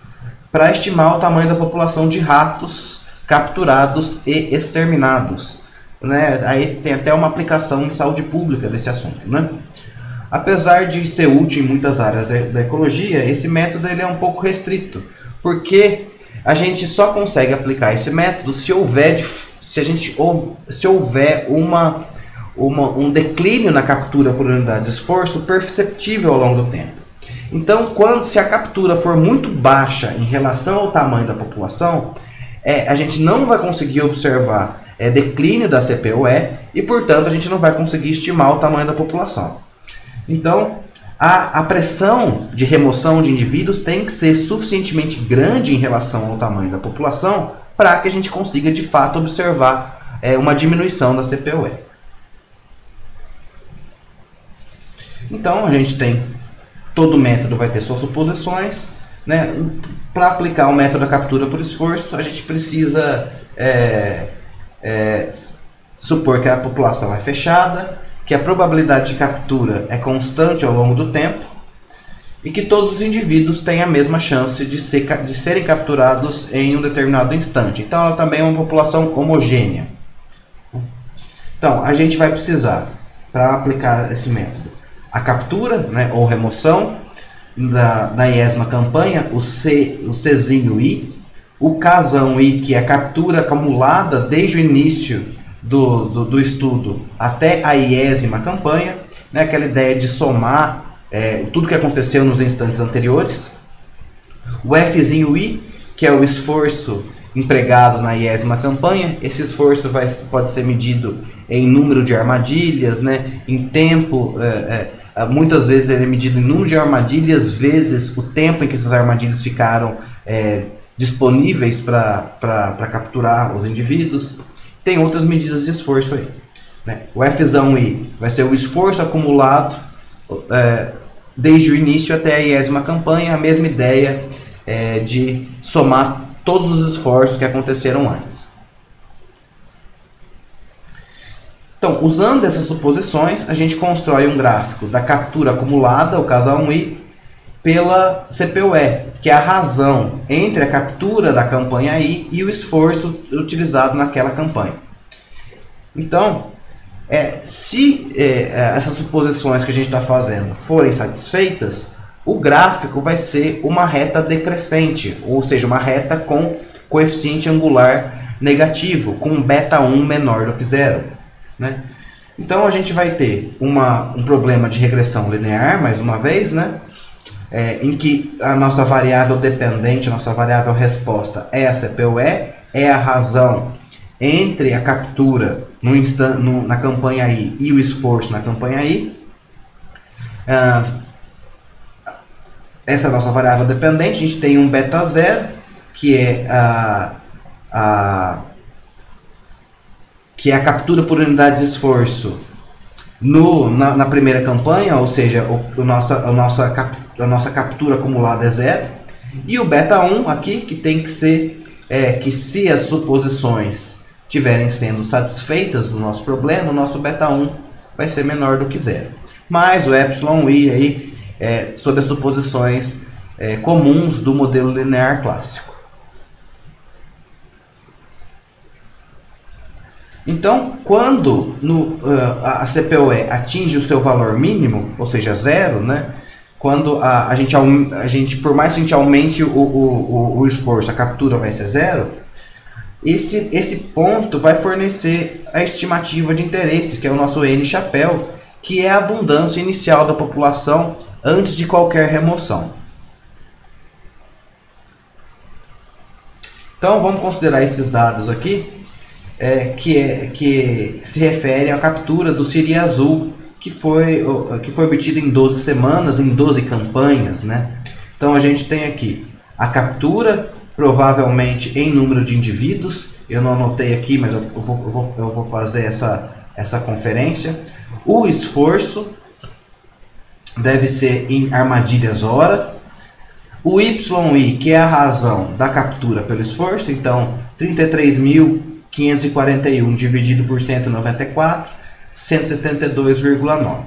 para estimar o tamanho da população de ratos capturados e exterminados, né? Aí tem até uma aplicação em saúde pública desse assunto, né? Apesar de ser útil em muitas áreas da ecologia, esse método ele é um pouco restrito, porque a gente só consegue aplicar esse método se houver um declínio na captura por unidade de esforço perceptível ao longo do tempo. Então, se a captura for muito baixa em relação ao tamanho da população, a gente não vai conseguir observar declínio da CPUE e, portanto, a gente não vai conseguir estimar o tamanho da população. Então, a pressão de remoção de indivíduos tem que ser suficientemente grande em relação ao tamanho da população para que a gente consiga, de fato, observar uma diminuição da CPUE. Então, a gente tem... Todo método vai ter suas suposições, né? Para aplicar o método da captura por esforço, a gente precisa supor que a população é fechada, que a probabilidade de captura é constante ao longo do tempo e que todos os indivíduos têm a mesma chance de serem capturados em um determinado instante. Então, ela também é uma população homogênea. Então, a gente vai precisar, para aplicar esse método, a captura, né, ou remoção da iésima campanha, o Czinho I, o Kzão I, que é a captura acumulada desde o início do estudo até a iésima campanha, né, aquela ideia de somar tudo que aconteceu nos instantes anteriores. O Fzinho I, que é o esforço empregado na iésima campanha. Esse esforço pode ser medido em número de armadilhas, né, em tempo. Muitas vezes ele é medido em número de armadilhas vezes o tempo em que essas armadilhas ficaram disponíveis para capturar os indivíduos. Tem outras medidas de esforço aí, né? O Fzão I vai ser o esforço acumulado desde o início até a iésima campanha, a mesma ideia de somar todos os esforços que aconteceram antes. Então, usando essas suposições, a gente constrói um gráfico da captura acumulada, o casal I, pela CPU-E, que é a razão entre a captura da campanha I e o esforço utilizado naquela campanha. Então, se essas suposições que a gente está fazendo forem satisfeitas, o gráfico vai ser uma reta decrescente, ou seja, uma reta com coeficiente angular negativo, com um beta 1 menor do que zero, né? Então a gente vai ter um problema de regressão linear, mais uma vez, né? Em que a nossa variável dependente, a nossa variável resposta é a CPU-E, é a razão entre a captura na campanha I e o esforço na campanha I. Essa é a nossa variável dependente. A gente tem um beta 0, que é a captura por unidade de esforço na primeira campanha, ou seja, a nossa captura acumulada é 0. E o beta 1 aqui, que tem que ser, que se as suposições estiverem sendo satisfeitas no nosso problema, o nosso beta 1 vai ser menor do que 0. Mas o epsilon I aí, sob as suposições comuns do modelo linear clássico. Então, quando a CPU-E atinge o seu valor mínimo, ou seja, 0, né? Quando a gente, por mais que a gente aumente o esforço, a captura vai ser 0, esse ponto vai fornecer a estimativa de interesse, que é o nosso N-chapéu, que é a abundância inicial da população antes de qualquer remoção. Então, vamos considerar esses dados aqui. Que se refere à captura do Siri azul, que foi obtida em 12 semanas, em 12 campanhas, né? Então a gente tem aqui a captura, provavelmente em número de indivíduos, eu não anotei aqui, mas eu vou fazer essa conferência. O esforço deve ser em armadilhas hora. O YI, que é a razão da captura pelo esforço, então 33.541 dividido por 194, 172,9.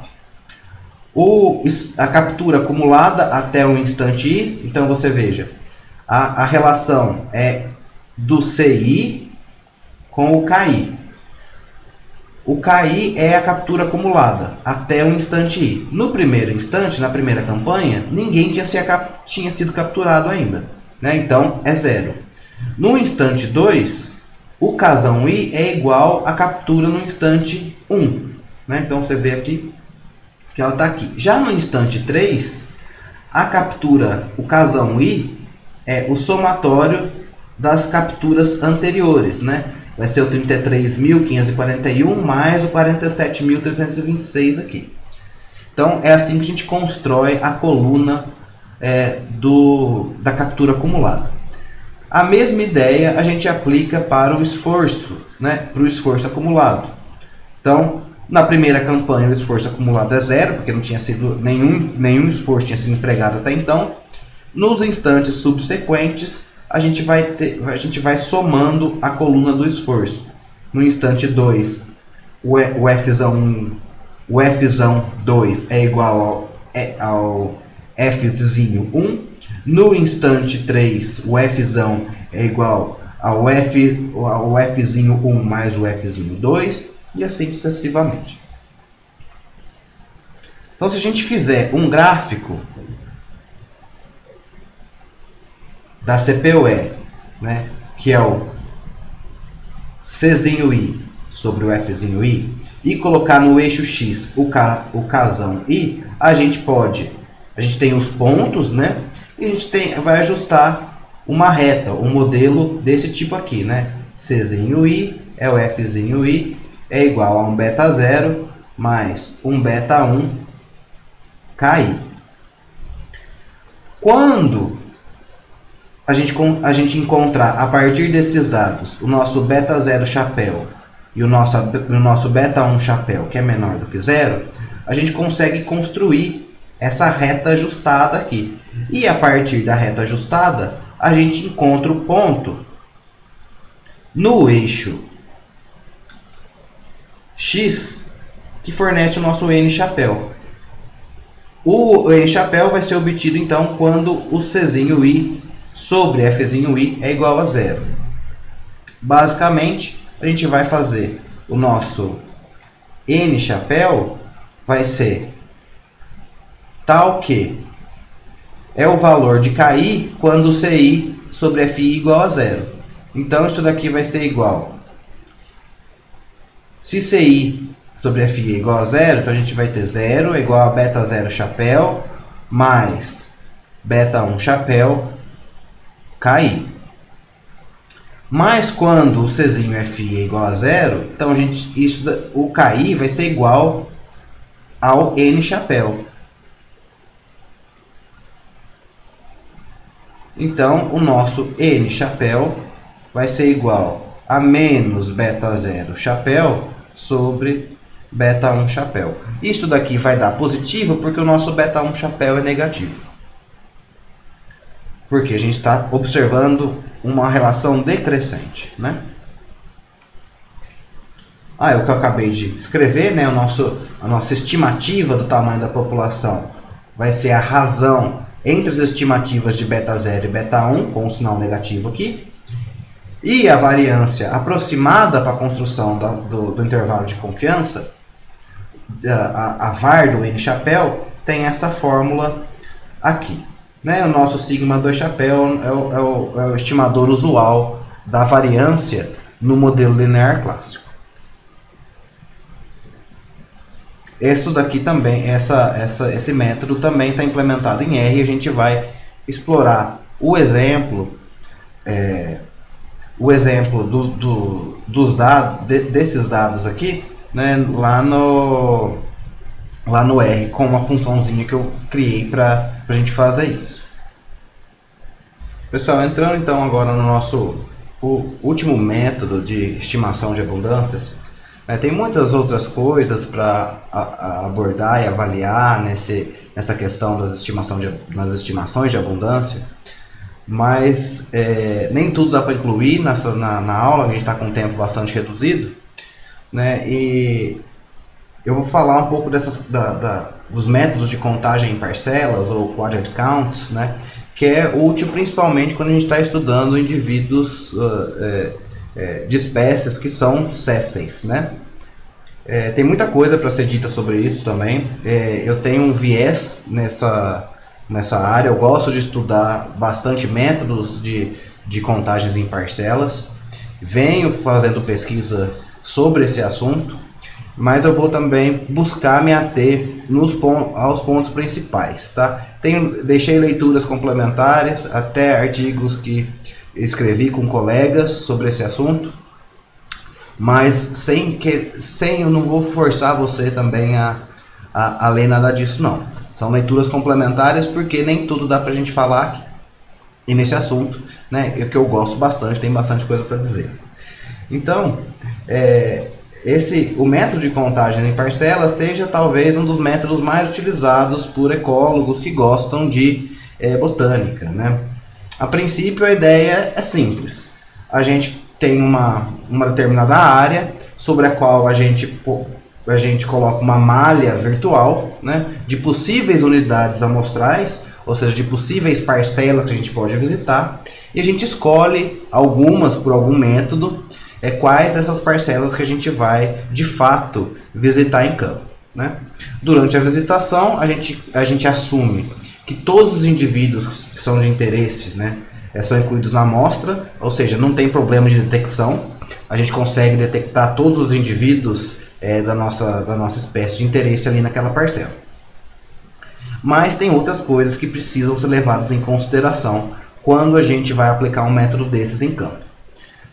A captura acumulada até o instante I, então você veja, a relação é do CI com o KI. O KI é a captura acumulada até o instante I. No primeiro instante, na primeira campanha, ninguém tinha sido capturado ainda, né? Então é 0. No instante 2, o casão I é igual à captura no instante 1. Né? Então você vê aqui que ela está aqui. Já no instante 3, a captura, o casão I, é o somatório das capturas anteriores. Né? Vai ser o 33.541 mais o 47.326 aqui. Então é assim que a gente constrói a coluna da captura acumulada. A mesma ideia a gente aplica para o esforço, né? Para o esforço acumulado. Então, na primeira campanha o esforço acumulado é 0, porque não tinha sido nenhum esforço tinha sido empregado até então. Nos instantes subsequentes, a gente vai somando a coluna do esforço. No instante 2, o Fzão 2 é igual ao Fzinho 1. No instante 3, o Fzão é igual ao Fzinho 1 mais o Fzinho 2, e assim sucessivamente. Então, se a gente fizer um gráfico da CPU-E, né, que é o Czinho I sobre o Fzinho I, e colocar no eixo X o casão I, a gente tem os pontos, né? E a gente vai ajustar uma reta, um modelo desse tipo aqui, né? Czinho I é o Fzinho I, é igual a um beta 0 mais um beta 1 KI. Quando a gente encontrar, a partir desses dados, o nosso beta 0 chapéu e o nosso beta 1 chapéu, que é menor do que 0, a gente consegue construir essa reta ajustada aqui. E a partir da reta ajustada, a gente encontra o ponto no eixo x, que fornece o nosso n chapéu. O n chapéu vai ser obtido então quando o czinho i sobre fzinho i é igual a zero. Basicamente, a gente vai fazer o nosso n chapéu vai ser tal que é o valor de KI quando o CI sobre FI igual a zero. Então, isso daqui vai ser igual. Se CI sobre FI é igual a zero, então a gente vai ter 0 é igual a beta 0 chapéu mais beta 1 chapéu KI. Mas quando o Czinho FI é igual a zero, então o KI vai ser igual ao N chapéu. Então, o nosso N chapéu vai ser igual a menos beta 0 chapéu sobre beta 1 chapéu. Isso daqui vai dar positivo porque o nosso beta 1 chapéu é negativo. Porque a gente está observando uma relação decrescente, né? É o que eu acabei de escrever, né? A nossa estimativa do tamanho da população vai ser a razão entre as estimativas de beta 0 e beta 1, com o sinal negativo aqui. E a variância aproximada para a construção do intervalo de confiança, a var do N chapéu, tem essa fórmula aqui. Né? O nosso sigma 2 chapéu é o estimador usual da variância no modelo linear clássico. Isso daqui também, esse método também está implementado em R, e a gente vai explorar o exemplo desses dados aqui, né, lá no R, com uma funçãozinha que eu criei para a gente fazer isso. Pessoal, entrando então agora no nosso último método de estimação de abundâncias, tem muitas outras coisas para abordar e avaliar nessa questão das estimações de abundância, mas nem tudo dá para incluir na aula, a gente está com um tempo bastante reduzido, né? E eu vou falar um pouco dos métodos de contagem em parcelas, ou quadrant counts, né? Que é útil principalmente quando a gente está estudando indivíduos de espécies que são sésseis, né? Tem muita coisa para ser dita sobre isso também. Eu tenho um viés nessa área, eu gosto de estudar bastante métodos de contagens em parcelas, venho fazendo pesquisa sobre esse assunto, mas eu vou também buscar me ater aos pontos principais, tá? Deixei leituras complementares, até artigos que escrevi com colegas sobre esse assunto, mas eu não vou forçar você também a ler nada disso, não. São leituras complementares porque nem tudo dá pra gente falar aqui. E nesse assunto, né, que eu gosto bastante, tem bastante coisa para dizer. Então, o método de contagem em parcelas seja talvez um dos métodos mais utilizados por ecólogos que gostam de botânica, né? A princípio, a ideia é simples. A gente tem uma determinada área sobre a qual a gente coloca uma malha virtual, né, de possíveis unidades amostrais, ou seja, de possíveis parcelas que a gente pode visitar, e a gente escolhe algumas por algum método, quais dessas parcelas que a gente vai, de fato, visitar em campo, né? Durante a visitação, a gente assume que todos os indivíduos que são de interesse, né, são incluídos na amostra, ou seja, não tem problema de detecção, a gente consegue detectar todos os indivíduos da nossa espécie de interesse ali naquela parcela. Mas tem outras coisas que precisam ser levadas em consideração quando a gente vai aplicar um método desses em campo.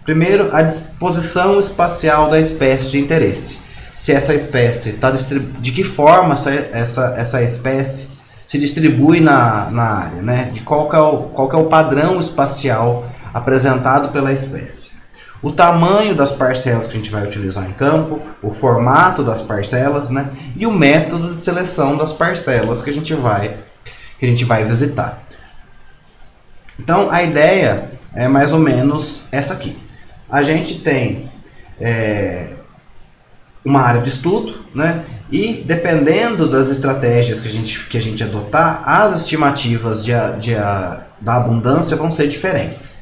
Primeiro, a disposição espacial da espécie de interesse. Se essa espécie de que forma essa espécie se distribui na área, né? De qual que é o padrão espacial apresentado pela espécie. O tamanho das parcelas que a gente vai utilizar em campo, o formato das parcelas, né? E o método de seleção das parcelas que a gente vai visitar. Então, a ideia é mais ou menos essa aqui. A gente tem uma área de estudo, né? E dependendo das estratégias que a gente adotar, as estimativas da abundância vão ser diferentes,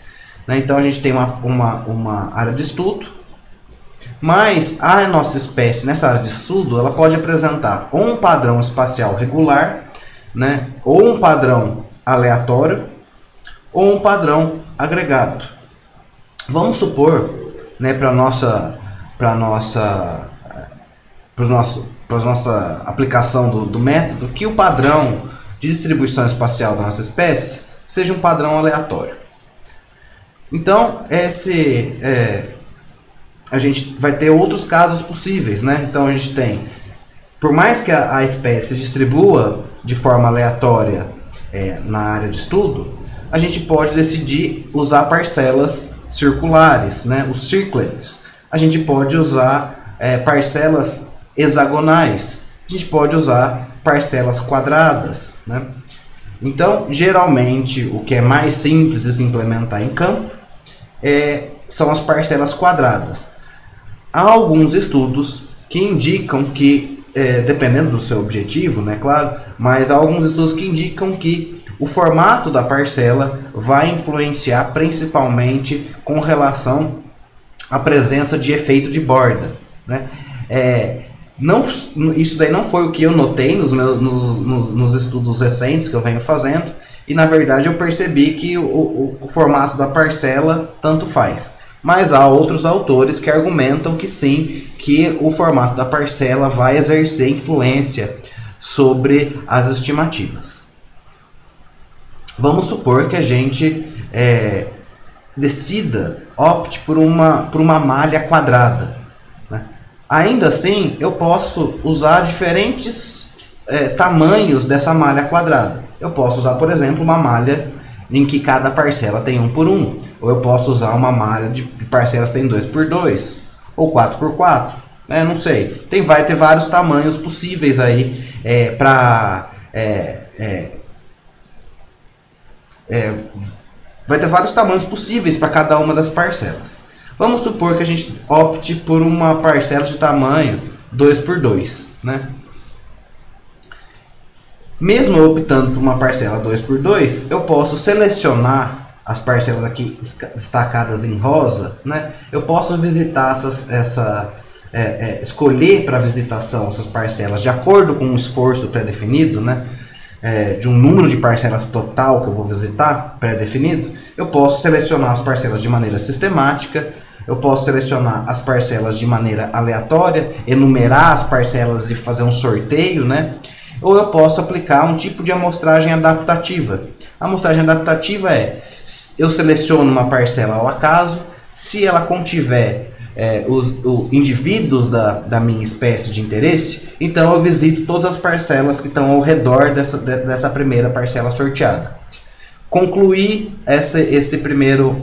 né? Então a gente tem uma área de estudo, mas a nossa espécie nessa área de estudo ela pode apresentar ou um padrão espacial regular, né? Ou um padrão aleatório, ou um padrão agregado. Vamos supor, né, para nossa aplicação do método, que o padrão de distribuição espacial da nossa espécie seja um padrão aleatório. Então, a gente vai ter outros casos possíveis, né? Então, a gente tem, por mais que a espécie se distribua de forma aleatória na área de estudo, a gente pode decidir usar parcelas circulares, né? Os circlets. A gente pode usar parcelas hexagonais, a gente pode usar parcelas quadradas, né? Então, geralmente, o que é mais simples de se implementar em campo são as parcelas quadradas. Há alguns estudos que indicam que, dependendo do seu objetivo, né, claro, mas há alguns estudos que indicam que o formato da parcela vai influenciar principalmente com relação à presença de efeito de borda, né? Isso daí não foi o que eu notei nos estudos recentes que eu venho fazendo, e na verdade eu percebi que o formato da parcela tanto faz. Mas há outros autores que argumentam que sim, que o formato da parcela vai exercer influência sobre as estimativas. Vamos supor que a gente opte por uma malha quadrada. Ainda assim, eu posso usar diferentes tamanhos dessa malha quadrada. Eu posso usar, por exemplo, uma malha em que cada parcela tem 1 por 1. Ou eu posso usar uma malha de parcelas que tem 2 por 2. Ou 4 por 4. Não sei. Vai ter vários tamanhos possíveis aí vai ter vários tamanhos possíveis para cada uma das parcelas. Vamos supor que a gente opte por uma parcela de tamanho 2 por 2, né? Mesmo optando por uma parcela 2 por 2, eu posso selecionar as parcelas aqui destacadas em rosa, né? Eu posso visitar escolher para visitação essas parcelas de acordo com um esforço pré-definido, né? De um número de parcelas total que eu vou visitar pré-definido. Eu posso selecionar as parcelas de maneira sistemática. Eu posso selecionar as parcelas de maneira aleatória, enumerar as parcelas e fazer um sorteio, né? Ou eu posso aplicar um tipo de amostragem adaptativa. A amostragem adaptativa eu seleciono uma parcela ao acaso, se ela contiver os indivíduos da minha espécie de interesse, então eu visito todas as parcelas que estão ao redor dessa primeira parcela sorteada. Concluí esse primeiro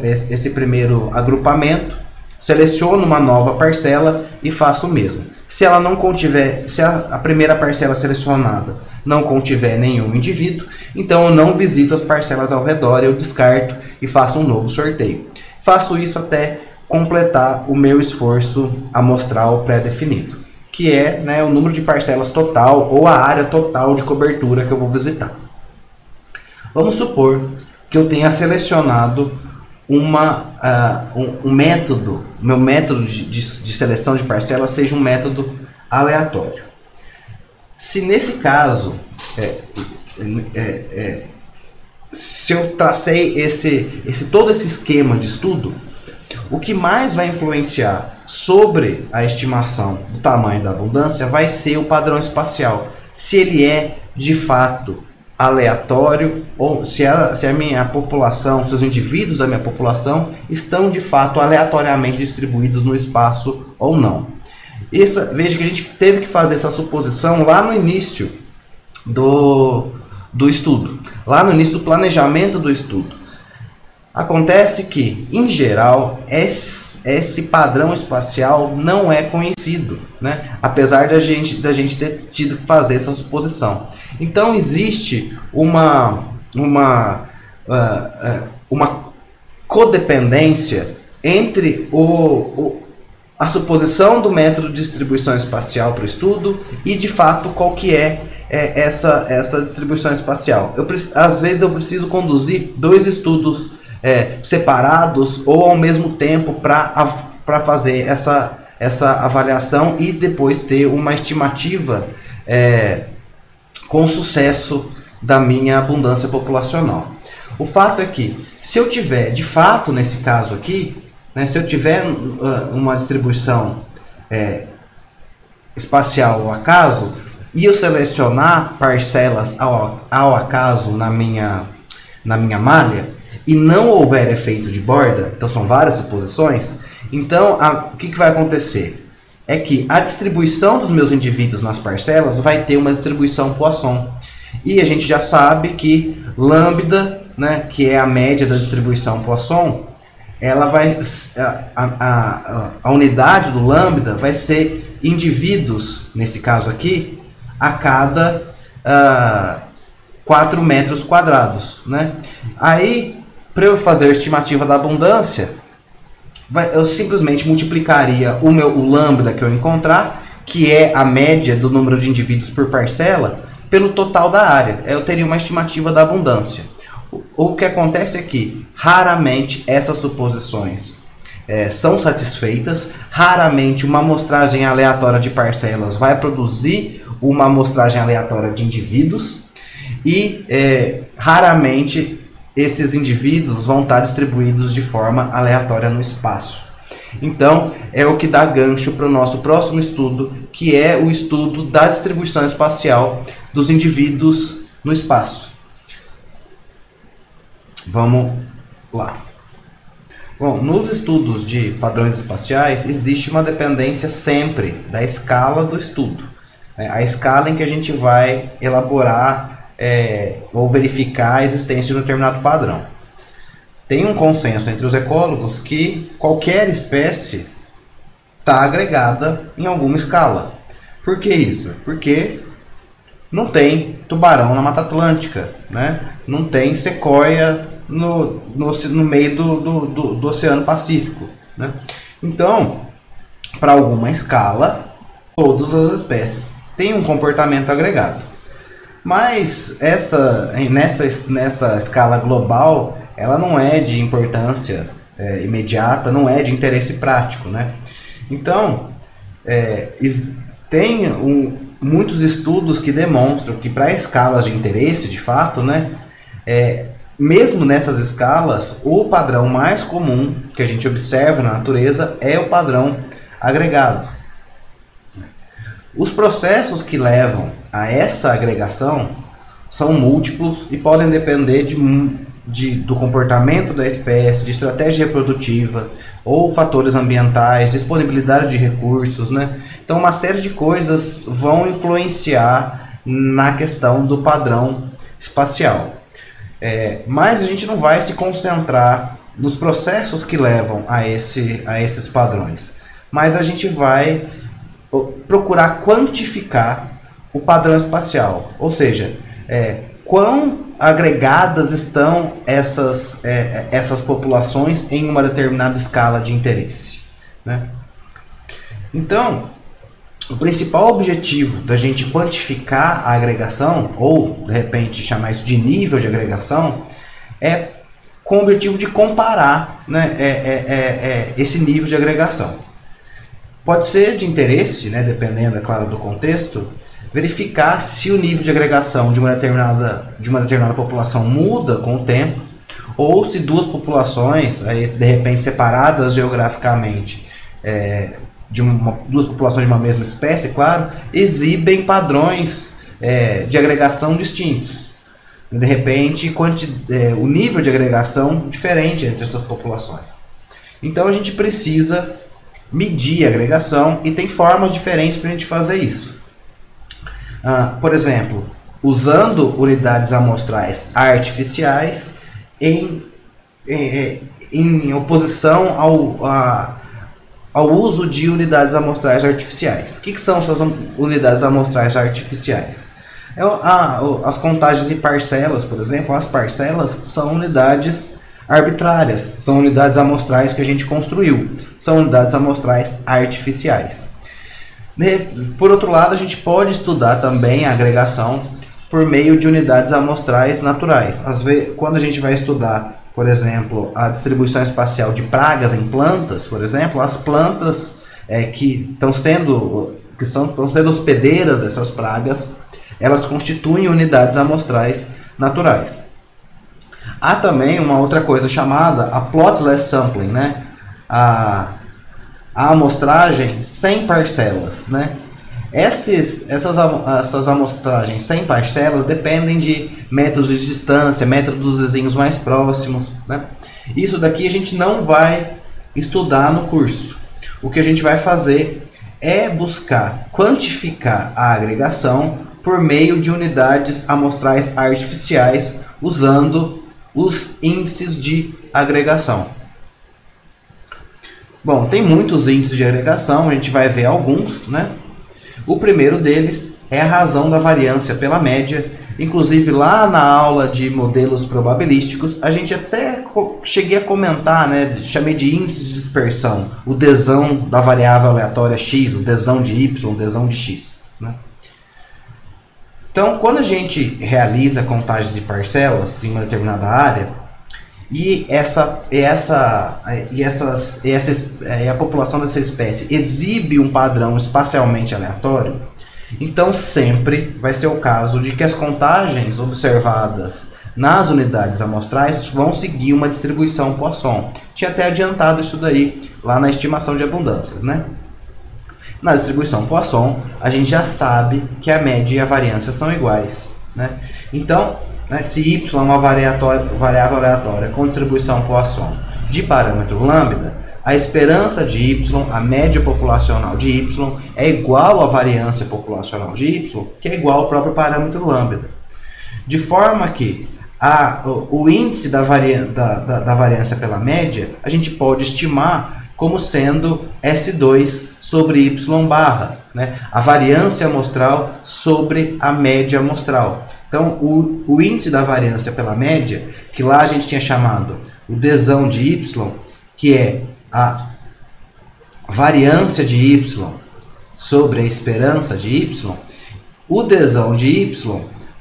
agrupamento, seleciono uma nova parcela e faço o mesmo. Se ela não contiver, se a primeira parcela selecionada não contiver nenhum indivíduo, então eu não visito as parcelas ao redor, eu descarto e faço um novo sorteio. Faço isso até completar o meu esforço amostral pré-definido, que é, né, o número de parcelas total ou a área total de cobertura que eu vou visitar. Vamos supor que eu tenha selecionado meu método de seleção de parcelas seja um método aleatório. Se nesse caso, se eu tracei todo esse esquema de estudo, o que mais vai influenciar sobre a estimação do tamanho da abundância vai ser o padrão espacial. Se ele é de fato aleatório, ou se a minha população, se os indivíduos da minha população estão de fato aleatoriamente distribuídos no espaço ou não. Veja que a gente teve que fazer essa suposição lá no início do estudo, lá no início do planejamento do estudo. Acontece que, em geral, esse padrão espacial não é conhecido, né? Apesar da gente ter tido que fazer essa suposição. Então, existe uma codependência entre a suposição do método de distribuição espacial para o estudo e, de fato, qual que é essa distribuição espacial. Às vezes eu preciso conduzir dois estudos separados ou ao mesmo tempo para fazer essa avaliação e depois ter uma estimativa com sucesso da minha abundância populacional. O fato é que, se eu tiver, de fato, nesse caso aqui, né, se eu tiver uma distribuição espacial ao acaso, e eu selecionar parcelas ao acaso na minha malha, e não houver efeito de borda, então são várias suposições, então o que vai acontecer? É que a distribuição dos meus indivíduos nas parcelas vai ter uma distribuição Poisson. E a gente já sabe que lambda, né, que é a média da distribuição Poisson, ela vai, a unidade do lambda vai ser indivíduos, nesse caso aqui, a cada 4 metros quadrados, né? Aí, para eu fazer a estimativa da abundância, eu simplesmente multiplicaria o lambda que eu encontrar, que é a média do número de indivíduos por parcela, pelo total da área. Eu teria uma estimativa da abundância. O que acontece é que, raramente, essas suposições são satisfeitas. Raramente, uma amostragem aleatória de parcelas vai produzir uma amostragem aleatória de indivíduos. E, raramente, esses indivíduos vão estar distribuídos de forma aleatória no espaço. Então, é o que dá gancho para o nosso próximo estudo, que é o estudo da distribuição espacial dos indivíduos no espaço. Vamos lá. Bom, nos estudos de padrões espaciais, existe uma dependência sempre da escala do estudo. A escala em que a gente vai elaborar ou verificar a existência de um determinado padrão. Tem um consenso entre os ecólogos que qualquer espécie está agregada em alguma escala. Por que isso? Porque não tem tubarão na Mata Atlântica, né? Não tem sequoia no meio do Oceano Pacífico, né? Então, para alguma escala, todas as espécies têm um comportamento agregado. Mas nessa escala global, ela não é de importância imediata, não é de interesse prático, né? Então, tem muitos estudos que demonstram que para escalas de interesse, de fato, né, mesmo nessas escalas, o padrão mais comum que a gente observa na natureza é o padrão agregado. Os processos que levam a essa agregação são múltiplos e podem depender do comportamento da espécie, de estratégia reprodutiva ou fatores ambientais, disponibilidade de recursos, né? Então, uma série de coisas vão influenciar na questão do padrão espacial. Mas a gente não vai se concentrar nos processos que levam a esses padrões, mas a gente vai procurar quantificar o padrão espacial, ou seja, quão agregadas estão essas populações em uma determinada escala de interesse, né? Então, o principal objetivo da gente quantificar a agregação, ou de repente chamar isso de nível de agregação, é com o objetivo de comparar, né, esse nível de agregação. Pode ser de interesse, né, dependendo, é claro, do contexto, verificar se o nível de agregação de uma determinada população muda com o tempo, ou se duas populações, de repente separadas geograficamente, duas populações de uma mesma espécie, claro, exibem padrões de agregação distintos. De repente, o nível de agregação diferente entre essas populações. Então, a gente precisa medir a agregação e tem formas diferentes para a gente fazer isso. Por exemplo, usando unidades amostrais artificiais em oposição ao uso de unidades amostrais artificiais. O que são essas unidades amostrais artificiais? As contagens em parcelas, por exemplo, as parcelas são unidades arbitrárias, são unidades amostrais que a gente construiu, são unidades amostrais artificiais. Por outro lado, a gente pode estudar também a agregação por meio de unidades amostrais naturais. Às vezes, quando a gente vai estudar, por exemplo, a distribuição espacial de pragas em plantas, por exemplo, as plantas que estão sendo hospedeiras dessas pragas, elas constituem unidades amostrais naturais. Há também uma outra coisa chamada a plotless sampling, né? A amostragem sem parcelas, né? Essas amostragens sem parcelas dependem de métodos de distância, métodos dos vizinhos mais próximos, né? Isso daqui a gente não vai estudar no curso. O que a gente vai fazer é buscar quantificar a agregação por meio de unidades amostrais artificiais usando os índices de agregação. Bom, tem muitos índices de agregação, a gente vai ver alguns, né? O primeiro deles é a razão da variância pela média. Inclusive lá na aula de modelos probabilísticos, a gente até cheguei a comentar, né? Chamei de índice de dispersão, o desão da variável aleatória x, o desão de y, o desão de x, né? Então, quando a gente realiza contagens de parcelas em uma determinada área e a população dessa espécie exibe um padrão espacialmente aleatório, então sempre vai ser o caso de que as contagens observadas nas unidades amostrais vão seguir uma distribuição Poisson. Tinha até adiantado isso daí lá na estimação de abundâncias, né? Na distribuição Poisson, a gente já sabe que a média e a variância são iguais, né? Então, se y é uma variável aleatória com distribuição Poisson de parâmetro lambda, a esperança de y, a média populacional de y, é igual à variância populacional de y, que é igual ao próprio parâmetro lambda. De forma que o índice da variância pela média, a gente pode estimar como sendo S2 sobre y barra, né? A variância amostral sobre a média amostral. Então, o índice da variância pela média, que lá a gente tinha chamado o desão de y, que é a variância de y sobre a esperança de y, o desão de y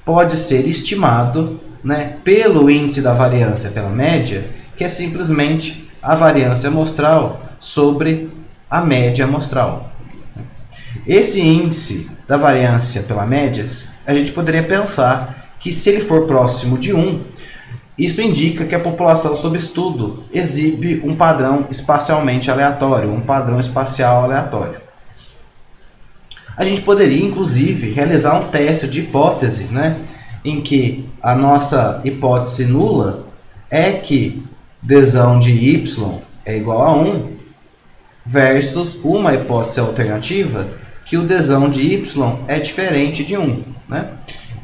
pode ser estimado, né, pelo índice da variância pela média, que é simplesmente a variância amostral sobre a média amostral. Esse índice da variância pela média, a gente poderia pensar que se ele for próximo de 1, isso indica que a população sob estudo exibe um padrão espacialmente aleatório, um padrão espacial aleatório. A gente poderia, inclusive, realizar um teste de hipótese, né, em que a nossa hipótese nula é que desão de y é igual a 1, versus uma hipótese alternativa que o desão de y é diferente de 1, né?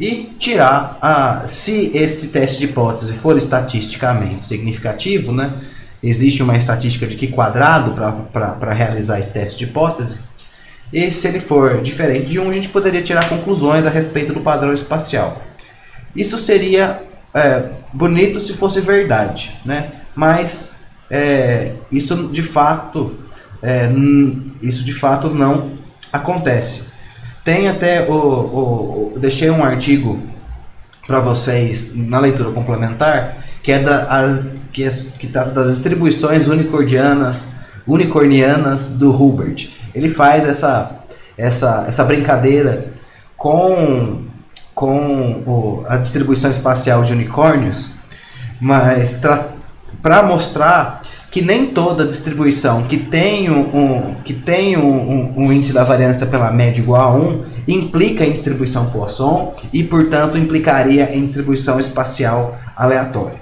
E tirar, se esse teste de hipótese for estatisticamente significativo, né? Existe uma estatística de Q quadrado para realizar esse teste de hipótese, e se ele for diferente de 1, a gente poderia tirar conclusões a respeito do padrão espacial. Isso seria bonito se fosse verdade, né? Mas isso de fato não acontece. Tem até deixei um artigo para vocês na leitura complementar que trata das distribuições unicornianas do Hilbert. Ele faz essa brincadeira com a distribuição espacial de unicórnios, mas para mostrar que nem toda distribuição que tem um índice da variância pela média igual a 1 implica em distribuição Poisson e, portanto, implicaria em distribuição espacial aleatória.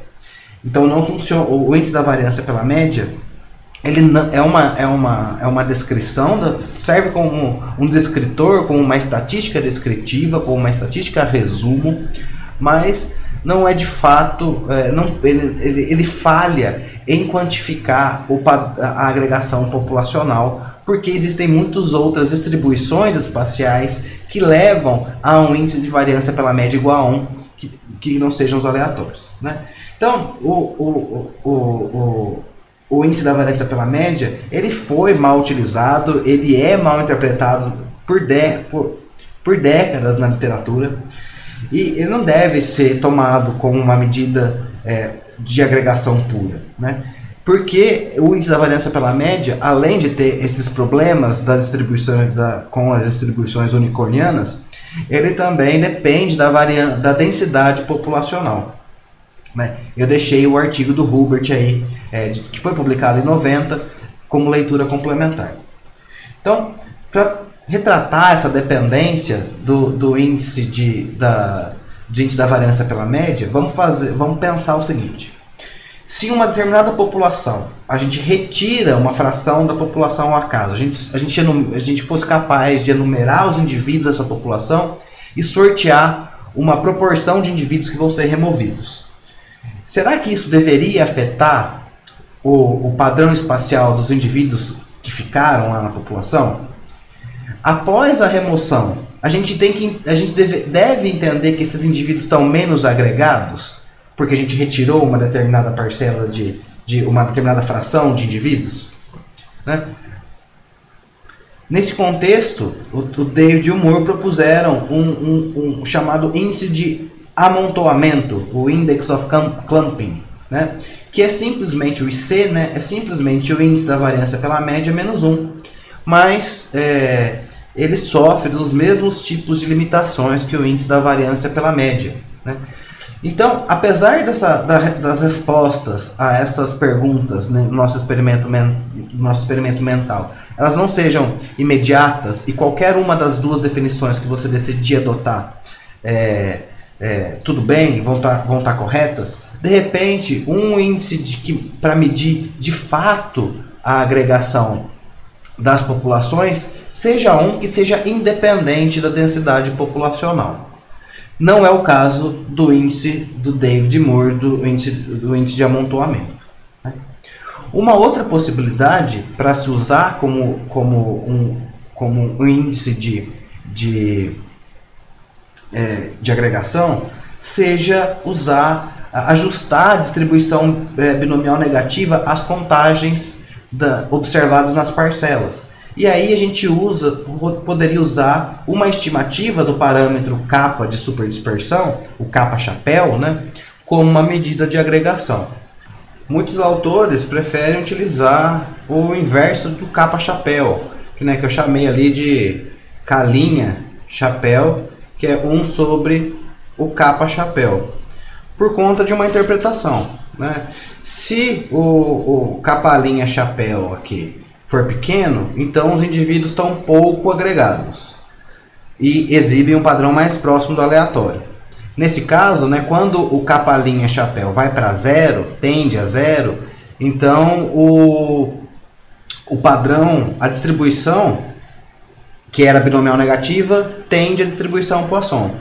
Então, não funciona. O índice da variância pela média, ele é uma descrição, serve como um descritor, como uma estatística descritiva, como uma estatística resumo, mas não é de fato, ele falha em quantificar a agregação populacional, porque existem muitas outras distribuições espaciais que levam a um índice de variância pela média igual a 1, que não sejam os aleatórios, né? Então, o índice da variância pela média, ele foi mal utilizado, ele é mal interpretado por décadas na literatura, e ele não deve ser tomado como uma medida de agregação pura, né? Porque o índice da variância pela média, além de ter esses problemas das distribuições com as distribuições unicornianas, ele também depende da densidade populacional, né? Eu deixei o artigo do Hubert aí, que foi publicado em 90, como leitura complementar. Então, para retratar essa dependência do índice do índice da variância pela média, vamos pensar o seguinte: se uma determinada população, a gente retira uma fração da população ao acaso, a gente fosse capaz de enumerar os indivíduos dessa população e sortear uma proporção de indivíduos que vão ser removidos, será que isso deveria afetar o padrão espacial dos indivíduos que ficaram lá na população? Após a remoção, a gente deve entender que esses indivíduos estão menos agregados, porque a gente retirou uma determinada parcela de uma determinada fração de indivíduos, né? Nesse contexto, o David e o Moore propuseram um chamado índice de amontoamento, o Index of Clumping, né? Que é simplesmente o IC, né? É simplesmente o índice da variância pela média menos 1, mas ele sofre dos mesmos tipos de limitações que o índice da variância pela média, né? Então, apesar das respostas a essas perguntas, né, no nosso experimento mental, elas não sejam imediatas, e qualquer uma das duas definições que você decidir adotar, tudo bem, vão tá corretas, de repente, um índice para medir de fato a agregação das populações seja um que seja independente da densidade populacional. Não é o caso do índice do David Moore, do índice de amontoamento, né? Uma outra possibilidade para se usar como um índice de agregação seja ajustar a distribuição binomial negativa às contagens observadas nas parcelas. E aí a gente poderia usar uma estimativa do parâmetro kappa de superdispersão, o kappa chapéu, né, como uma medida de agregação. Muitos autores preferem utilizar o inverso do kappa chapéu, que eu chamei ali de K' chapéu, que é 1 sobre o kappa chapéu, por conta de uma interpretação, né? Se o kappa' chapéu aqui for pequeno, então os indivíduos estão pouco agregados e exibem um padrão mais próximo do aleatório. Nesse caso, né, quando o kappa' chapéu vai para zero, tende a zero, então o padrão, a distribuição, que era binomial negativa, tende a distribuição Poisson.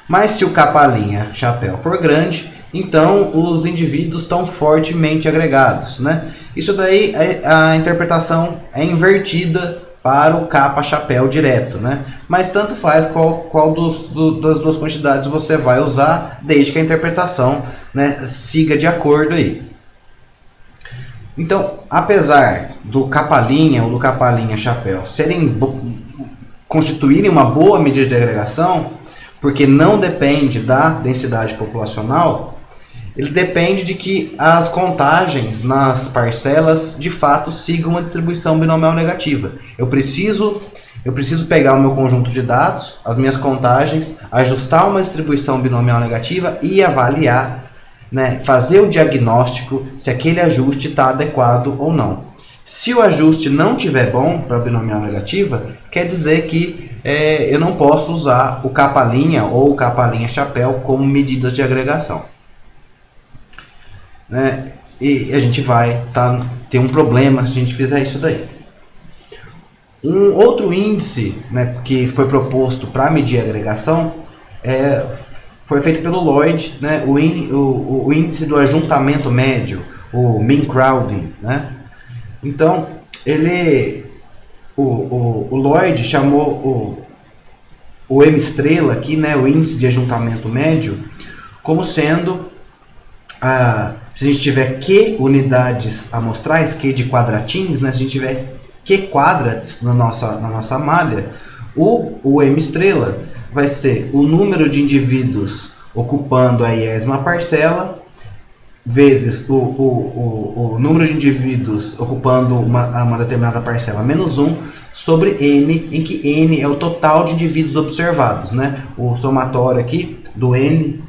Mas se o kappa' chapéu for grande, então os indivíduos estão fortemente agregados, né? Isso daí, a interpretação é invertida para o kappa chapéu direto, né? Mas tanto faz qual das duas quantidades você vai usar, desde que a interpretação, né, siga de acordo aí. Então, apesar do kappa' ou do kappa' chapéu constituírem uma boa medida de agregação, porque não depende da densidade populacional, ele depende de que as contagens nas parcelas de fato sigam uma distribuição binomial negativa. Eu preciso pegar o meu conjunto de dados, as minhas contagens, ajustar uma distribuição binomial negativa e avaliar, né, fazer o diagnóstico se aquele ajuste está adequado ou não. Se o ajuste não estiver bom para a binomial negativa, quer dizer que eu não posso usar o kappa' ou o kappa' chapéu como medidas de agregação, né? E a gente vai ter um problema se a gente fizer isso daí. Um outro índice, né, que foi proposto para medir a agregação foi feito pelo Lloyd, né, o índice do ajuntamento médio, o mean crowding, né? Então, o Lloyd chamou o M' aqui, né, o índice de ajuntamento médio, como sendo se a gente tiver Q unidades amostrais, Q de quadratins, né? Se a gente tiver Q quadrats na nossa malha, o M estrela vai ser o número de indivíduos ocupando a iésima parcela vezes o número de indivíduos ocupando uma determinada parcela menos 1 sobre N, em que N é o total de indivíduos observados, né? O somatório aqui do N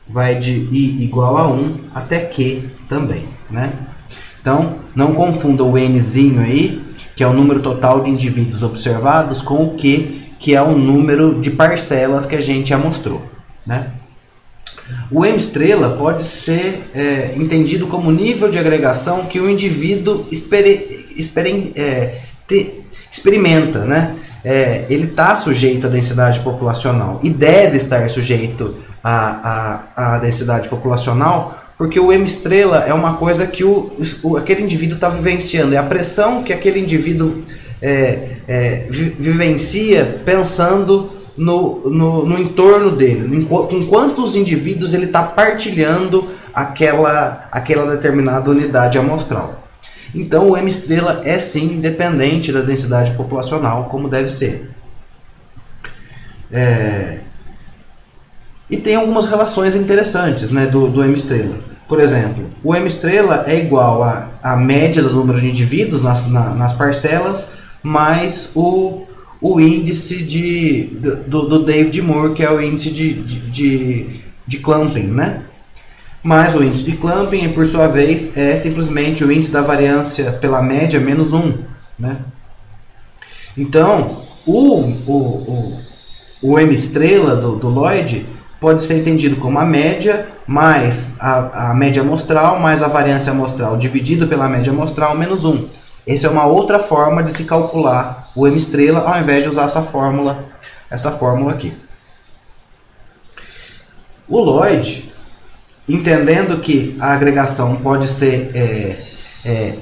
vai de I igual a 1 até Q também, né? Então, não confunda o Nzinho aí, que é o número total de indivíduos observados, com o Q, que é o número de parcelas que a gente já mostrou, né? O M estrela pode ser entendido como nível de agregação que o indivíduo experimenta, né? Ele está sujeito à densidade populacional e deve estar sujeito à densidade populacional, porque o M estrela é uma coisa que aquele indivíduo está vivenciando, é a pressão que aquele indivíduo vivencia pensando no entorno dele, com quantos indivíduos ele está partilhando aquela determinada unidade amostral. Então o M estrela é sim independente da densidade populacional, como deve ser. E tem algumas relações interessantes, né, do M estrela. Por exemplo, o M estrela é igual à média do número de indivíduos nas parcelas, mais o índice do David Moore, que é o índice de clumping, né? Mas o índice de clumping, por sua vez, é simplesmente o índice da variância pela média menos 1, né? Então, o M estrela do Lloyd pode ser entendido como a média mais a média amostral mais a variância amostral dividido pela média amostral menos 1. Essa é uma outra forma de se calcular o M estrela, ao invés de usar essa fórmula aqui. O Lloyd, entendendo que a agregação pode ser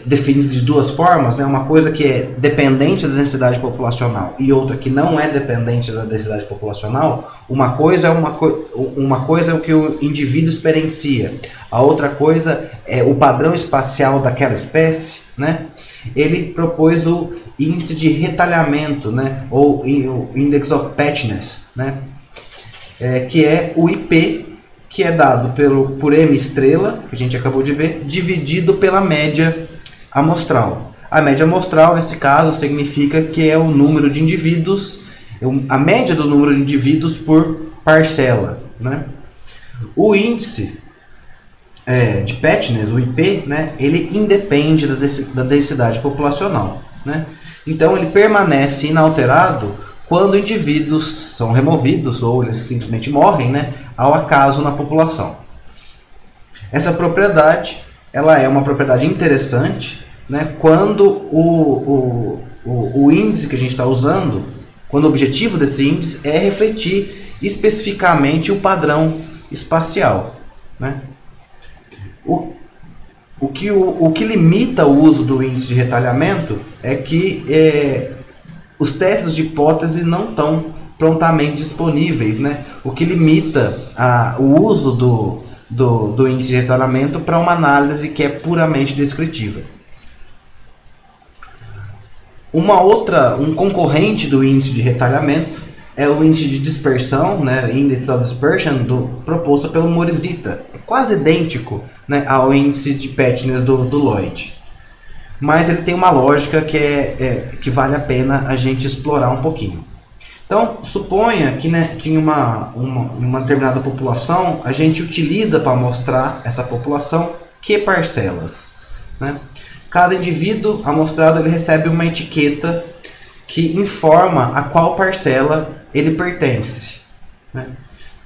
definida de duas formas, né? Uma coisa que é dependente da densidade populacional e outra que não é dependente da densidade populacional, uma coisa é o que o indivíduo experiencia, a outra coisa é o padrão espacial daquela espécie, né? Ele propôs o índice de retalhamento, né? Ou o Index of Patchiness, né? Que é o IP, que é dado por M estrela, que a gente acabou de ver, dividido pela média amostral. A média amostral, nesse caso, significa que é o número de indivíduos, a média do número de indivíduos por parcela, né? O índice de Patchiness, o IP, né, ele independe da densidade populacional, né? Então ele permanece inalterado quando indivíduos são removidos ou eles simplesmente morrem, né, ao acaso na população. Essa propriedade, ela é uma propriedade interessante, né, quando o índice que a gente está usando, quando o objetivo desse índice é refletir especificamente o padrão espacial, né? O que limita o uso do índice de retalhamento é que os testes de hipótese não estão prontamente disponíveis, né? O que limita o uso do índice de retalhamento para uma análise que é puramente descritiva. Um concorrente do índice de retalhamento é o índice de dispersão, né? Index of Dispersion, proposto pelo Morishita. É quase idêntico, né, ao índice de Patchiness do Lloyd. Mas ele tem uma lógica que vale a pena a gente explorar um pouquinho. Então, suponha que, né, que em uma determinada população, a gente utiliza para mostrar essa população que parcelas, né? Cada indivíduo amostrado ele recebe uma etiqueta que informa a qual parcela ele pertence, né?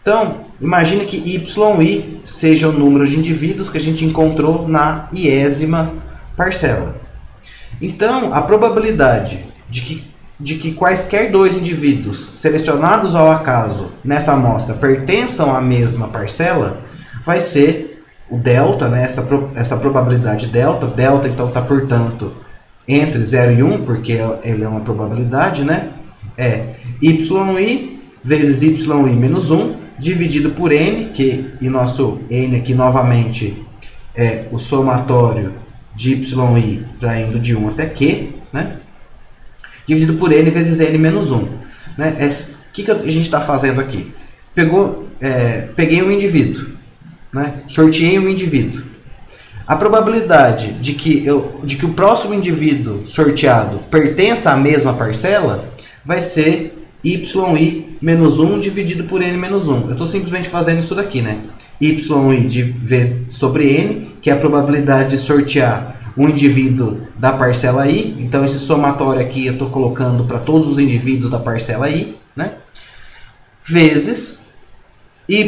Então, imagine que YI seja o número de indivíduos que a gente encontrou na iésima parcela. Então, a probabilidade de que quaisquer dois indivíduos selecionados ao acaso nessa amostra pertençam à mesma parcela vai ser o delta, né? Essa probabilidade delta. Delta, então, está, portanto, entre 0 e 1, porque ele é uma probabilidade, né? É YI vezes YI menos 1, dividido por n, e nosso n aqui novamente é o somatório de y para indo de 1 até q, né? Dividido por n vezes n menos 1. Né? O que a gente está fazendo aqui? Peguei um indivíduo, né? Sorteei um indivíduo. A probabilidade de que o próximo indivíduo sorteado pertença à mesma parcela vai ser yi menos 1 dividido por n menos 1. Eu estou simplesmente fazendo isso daqui, né? yi sobre n, que é a probabilidade de sortear um indivíduo da parcela i. Então, esse somatório aqui eu estou colocando para todos os indivíduos da parcela i, né? Vezes yi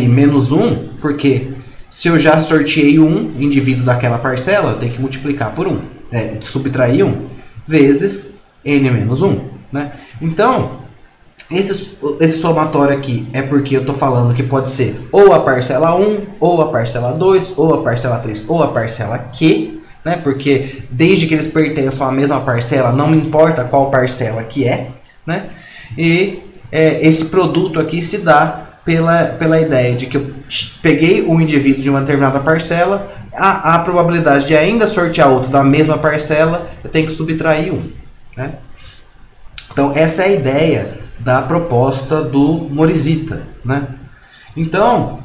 menos 1, porque se eu já sorteei um indivíduo daquela parcela, eu tenho que multiplicar por 1, subtrair 1, vezes n menos 1. Né? Então, esse somatório aqui é porque eu estou falando que pode ser ou a parcela 1, ou a parcela 2, ou a parcela 3, ou a parcela q, né? Porque desde que eles pertençam à mesma parcela, não me importa qual parcela que é. Né? E esse produto aqui se dá pela ideia de que eu peguei um indivíduo de uma determinada parcela, a probabilidade de ainda sortear outro da mesma parcela, eu tenho que subtrair 1. Né? Então, essa é a ideia da proposta do Morizita. Né? Então,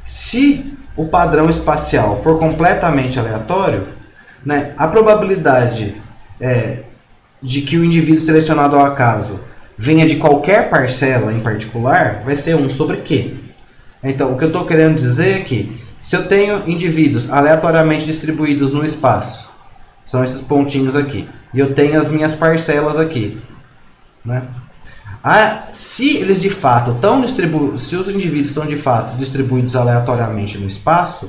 se o padrão espacial for completamente aleatório, né, a probabilidade de que o indivíduo selecionado ao acaso venha de qualquer parcela em particular, vai ser 1 sobre q. Então, o que eu estou querendo dizer é que, se eu tenho indivíduos aleatoriamente distribuídos no espaço, são esses pontinhos aqui, e eu tenho as minhas parcelas aqui, né? Se eles de fato estão se os indivíduos estão de fato distribuídos aleatoriamente no espaço,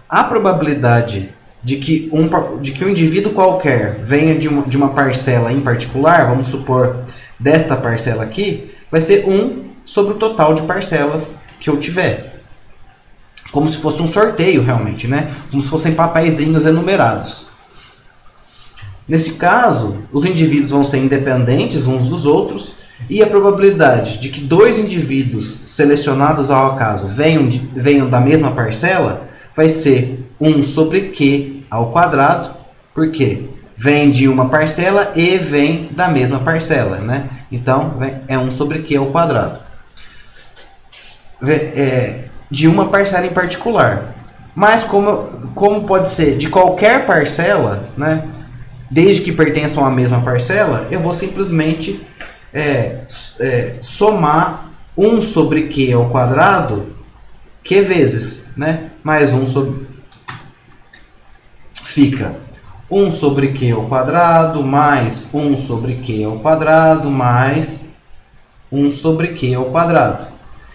a probabilidade de que um indivíduo qualquer venha de uma parcela em particular, vamos supor desta parcela aqui, vai ser 1 sobre o total de parcelas que eu tiver. Como se fosse um sorteio realmente, né? Como se fossem papeizinhos enumerados. Nesse caso, os indivíduos vão ser independentes uns dos outros, e a probabilidade de que dois indivíduos selecionados ao acaso venham da mesma parcela vai ser 1 sobre q ao quadrado, porque vem de uma parcela e vem da mesma parcela, né? Então, é 1 sobre q ao quadrado. De uma parcela em particular. Mas como pode ser de qualquer parcela, né? Desde que pertençam à mesma parcela, eu vou simplesmente somar 1 sobre q ao quadrado, q vezes, né? Mais 1 sobre... Fica 1 sobre q ao quadrado, mais 1 sobre q ao quadrado, mais 1 sobre q ao quadrado.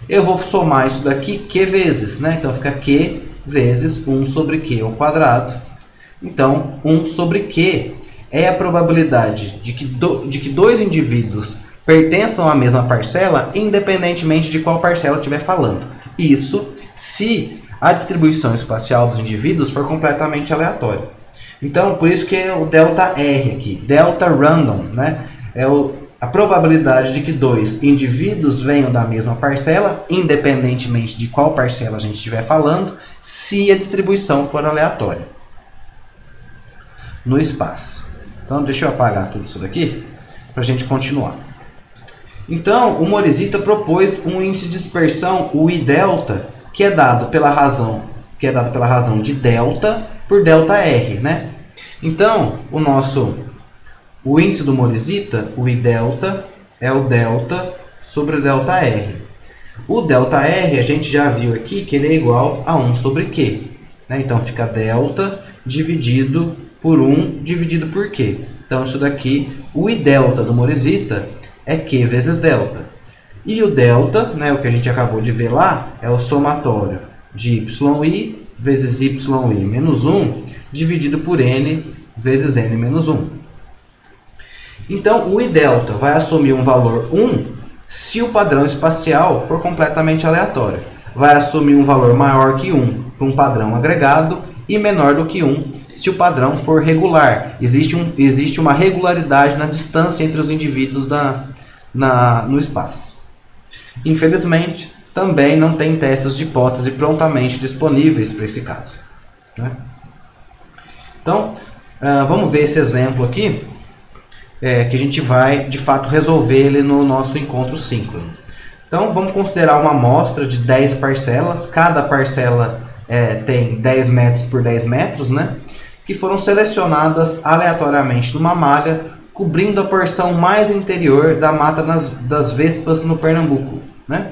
Eu vou somar isso daqui q vezes, né? Então, fica q vezes 1 sobre q ao quadrado. Então, 1 sobre q é a probabilidade de que dois indivíduos pertençam à mesma parcela, independentemente de qual parcela eu estiver falando. Isso se a distribuição espacial dos indivíduos for completamente aleatória. Então, por isso que é o delta R aqui, delta random, né? A probabilidade de que dois indivíduos venham da mesma parcela, independentemente de qual parcela a gente estiver falando, se a distribuição for aleatória no espaço. Então, deixa eu apagar tudo isso daqui para a gente continuar. Então, o Morizita propôs um índice de dispersão, o I-delta, que é dado pela razão de delta por delta R, né? Então, o índice do Morizita, o I-delta, é o delta sobre o delta R. O delta R, a gente já viu aqui que ele é igual a 1 sobre Q. Né? Então, fica delta dividido por 1 dividido por Q. Então, isso daqui, o I-delta do Morizita é Q vezes delta. E o delta, né, o que a gente acabou de ver lá, é o somatório de yi vezes yi menos 1 dividido por n vezes n menos 1. Então, o I-delta vai assumir um valor 1 se o padrão espacial for completamente aleatório. Vai assumir um valor maior que 1 para um padrão agregado e menor do que 1 se o padrão for regular. Existe uma regularidade na distância entre os indivíduos no espaço. Infelizmente, também não tem testes de hipótese prontamente disponíveis para esse caso, né? Então, vamos ver esse exemplo aqui, que a gente vai, de fato, resolver ele no nosso encontro síncrono. Então, vamos considerar uma amostra de 10 parcelas, cada parcela tem 10 metros por 10 metros, né? Que foram selecionadas aleatoriamente numa malha, cobrindo a porção mais interior da mata das vespas no Pernambuco, né?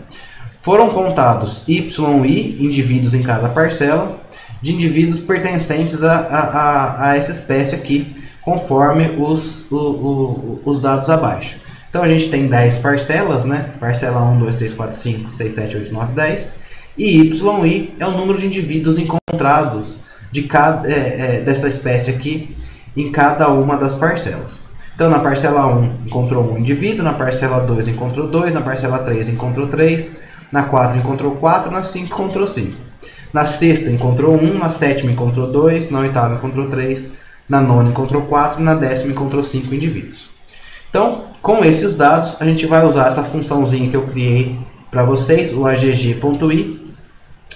Foram contados YI indivíduos em cada parcela, de indivíduos pertencentes a essa espécie aqui, conforme os dados abaixo. Então a gente tem 10 parcelas, né? Parcela 1, 2, 3, 4, 5, 6, 7, 8, 9, 10. E YI é o número de indivíduos encontrados dessa espécie aqui em cada uma das parcelas. Então na parcela 1 encontrou um indivíduo, na parcela 2 encontrou 2, na parcela 3 encontrou 3, na 4 encontrou 4, na 5 encontrou 5. Na sexta encontrou 1, na sétima encontrou 2, na oitava encontrou 3, na nona encontrou 4, na décima encontrou 5 indivíduos. Então, com esses dados, a gente vai usar essa funçãozinha que eu criei para vocês, o agg.i,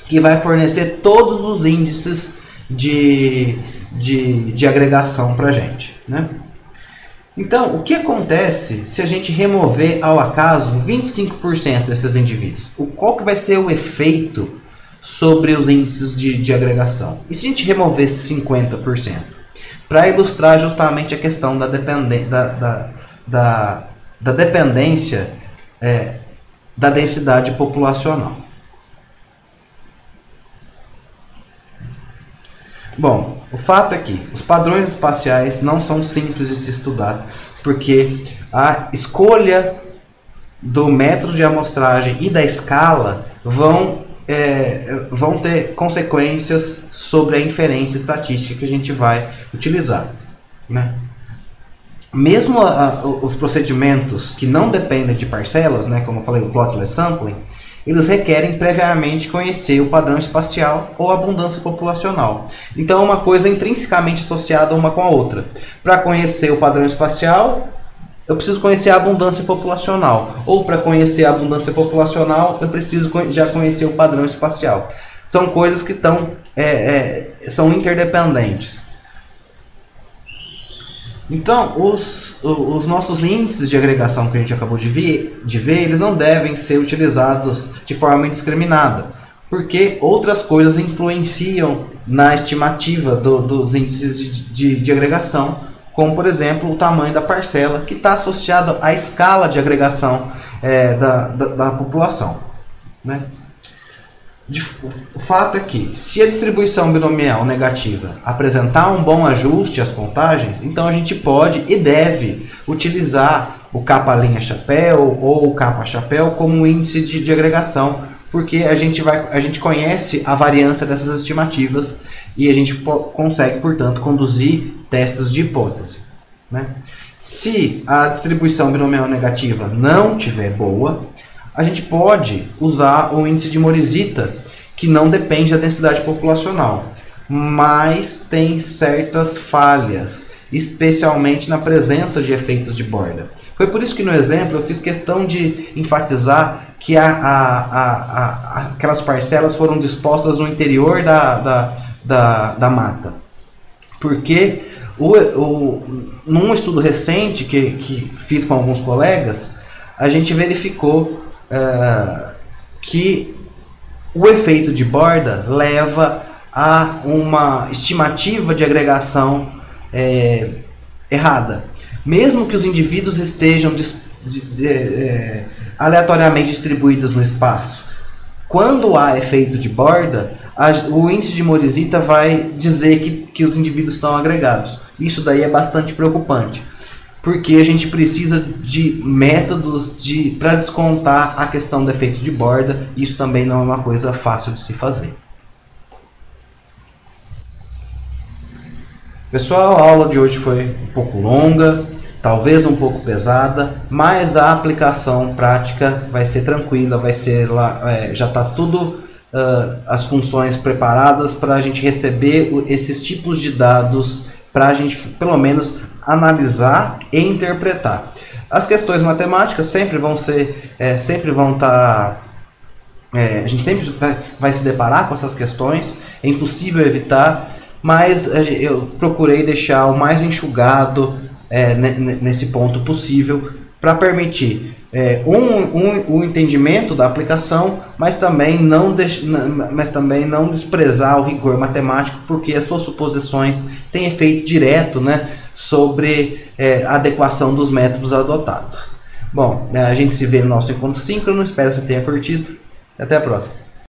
que vai fornecer todos os índices de agregação para a gente, né? Então, o que acontece se a gente remover ao acaso 25% desses indivíduos? Qual que vai ser o efeito sobre os índices de agregação? E se a gente remover 50%? Para ilustrar justamente a questão da dependência da densidade populacional. Bom, o fato é que os padrões espaciais não são simples de se estudar, porque a escolha do método de amostragem e da escala vão ter consequências sobre a inferência estatística que a gente vai utilizar, né? Mesmo os procedimentos que não dependem de parcelas, né, como eu falei, o plotless sampling, eles requerem previamente conhecer o padrão espacial ou a abundância populacional. Então é uma coisa intrinsecamente associada uma com a outra. Para conhecer o padrão espacial, eu preciso conhecer a abundância populacional. Ou para conhecer a abundância populacional, eu preciso já conhecer o padrão espacial. São coisas que são interdependentes. Então, os nossos índices de agregação que a gente acabou de ver, eles não devem ser utilizados de forma indiscriminada, porque outras coisas influenciam na estimativa dos índices de agregação, como, por exemplo, o tamanho da parcela, que está associado à escala de agregação da população, né? O fato é que, se a distribuição binomial negativa apresentar um bom ajuste às contagens, então a gente pode e deve utilizar o kappa-linha-chapéu ou o kappa-chapéu como índice de agregação, porque a gente conhece a variância dessas estimativas e a gente consegue, portanto, conduzir testes de hipótese, né? Se a distribuição binomial negativa não estiver boa, a gente pode usar o índice de Morishita, que não depende da densidade populacional, mas tem certas falhas, especialmente na presença de efeitos de borda. Foi por isso que no exemplo eu fiz questão de enfatizar que aquelas parcelas foram dispostas no interior da mata. Porque num estudo recente que fiz com alguns colegas, a gente verificou que o efeito de borda leva a uma estimativa de agregação errada. Mesmo que os indivíduos estejam aleatoriamente distribuídos no espaço, quando há efeito de borda, o índice de Morishita vai dizer que os indivíduos estão agregados. Isso daí é bastante preocupante, porque a gente precisa de métodos para descontar a questão do efeito de borda. Isso também não é uma coisa fácil de se fazer. Pessoal, a aula de hoje foi um pouco longa, talvez um pouco pesada, mas a aplicação prática vai ser tranquila, vai ser lá, já está tudo, as funções preparadas para a gente receber esses tipos de dados, para a gente pelo menos analisar e interpretar. As questões matemáticas sempre vão estar A gente sempre vai se deparar com essas questões, é impossível evitar, mas eu procurei deixar o mais enxugado nesse ponto possível para permitir o entendimento da aplicação, mas também não desprezar o rigor matemático, porque as suas suposições têm efeito direto, né, sobre a adequação dos métodos adotados. Bom, a gente se vê no nosso encontro síncrono, espero que você tenha curtido. Até a próxima.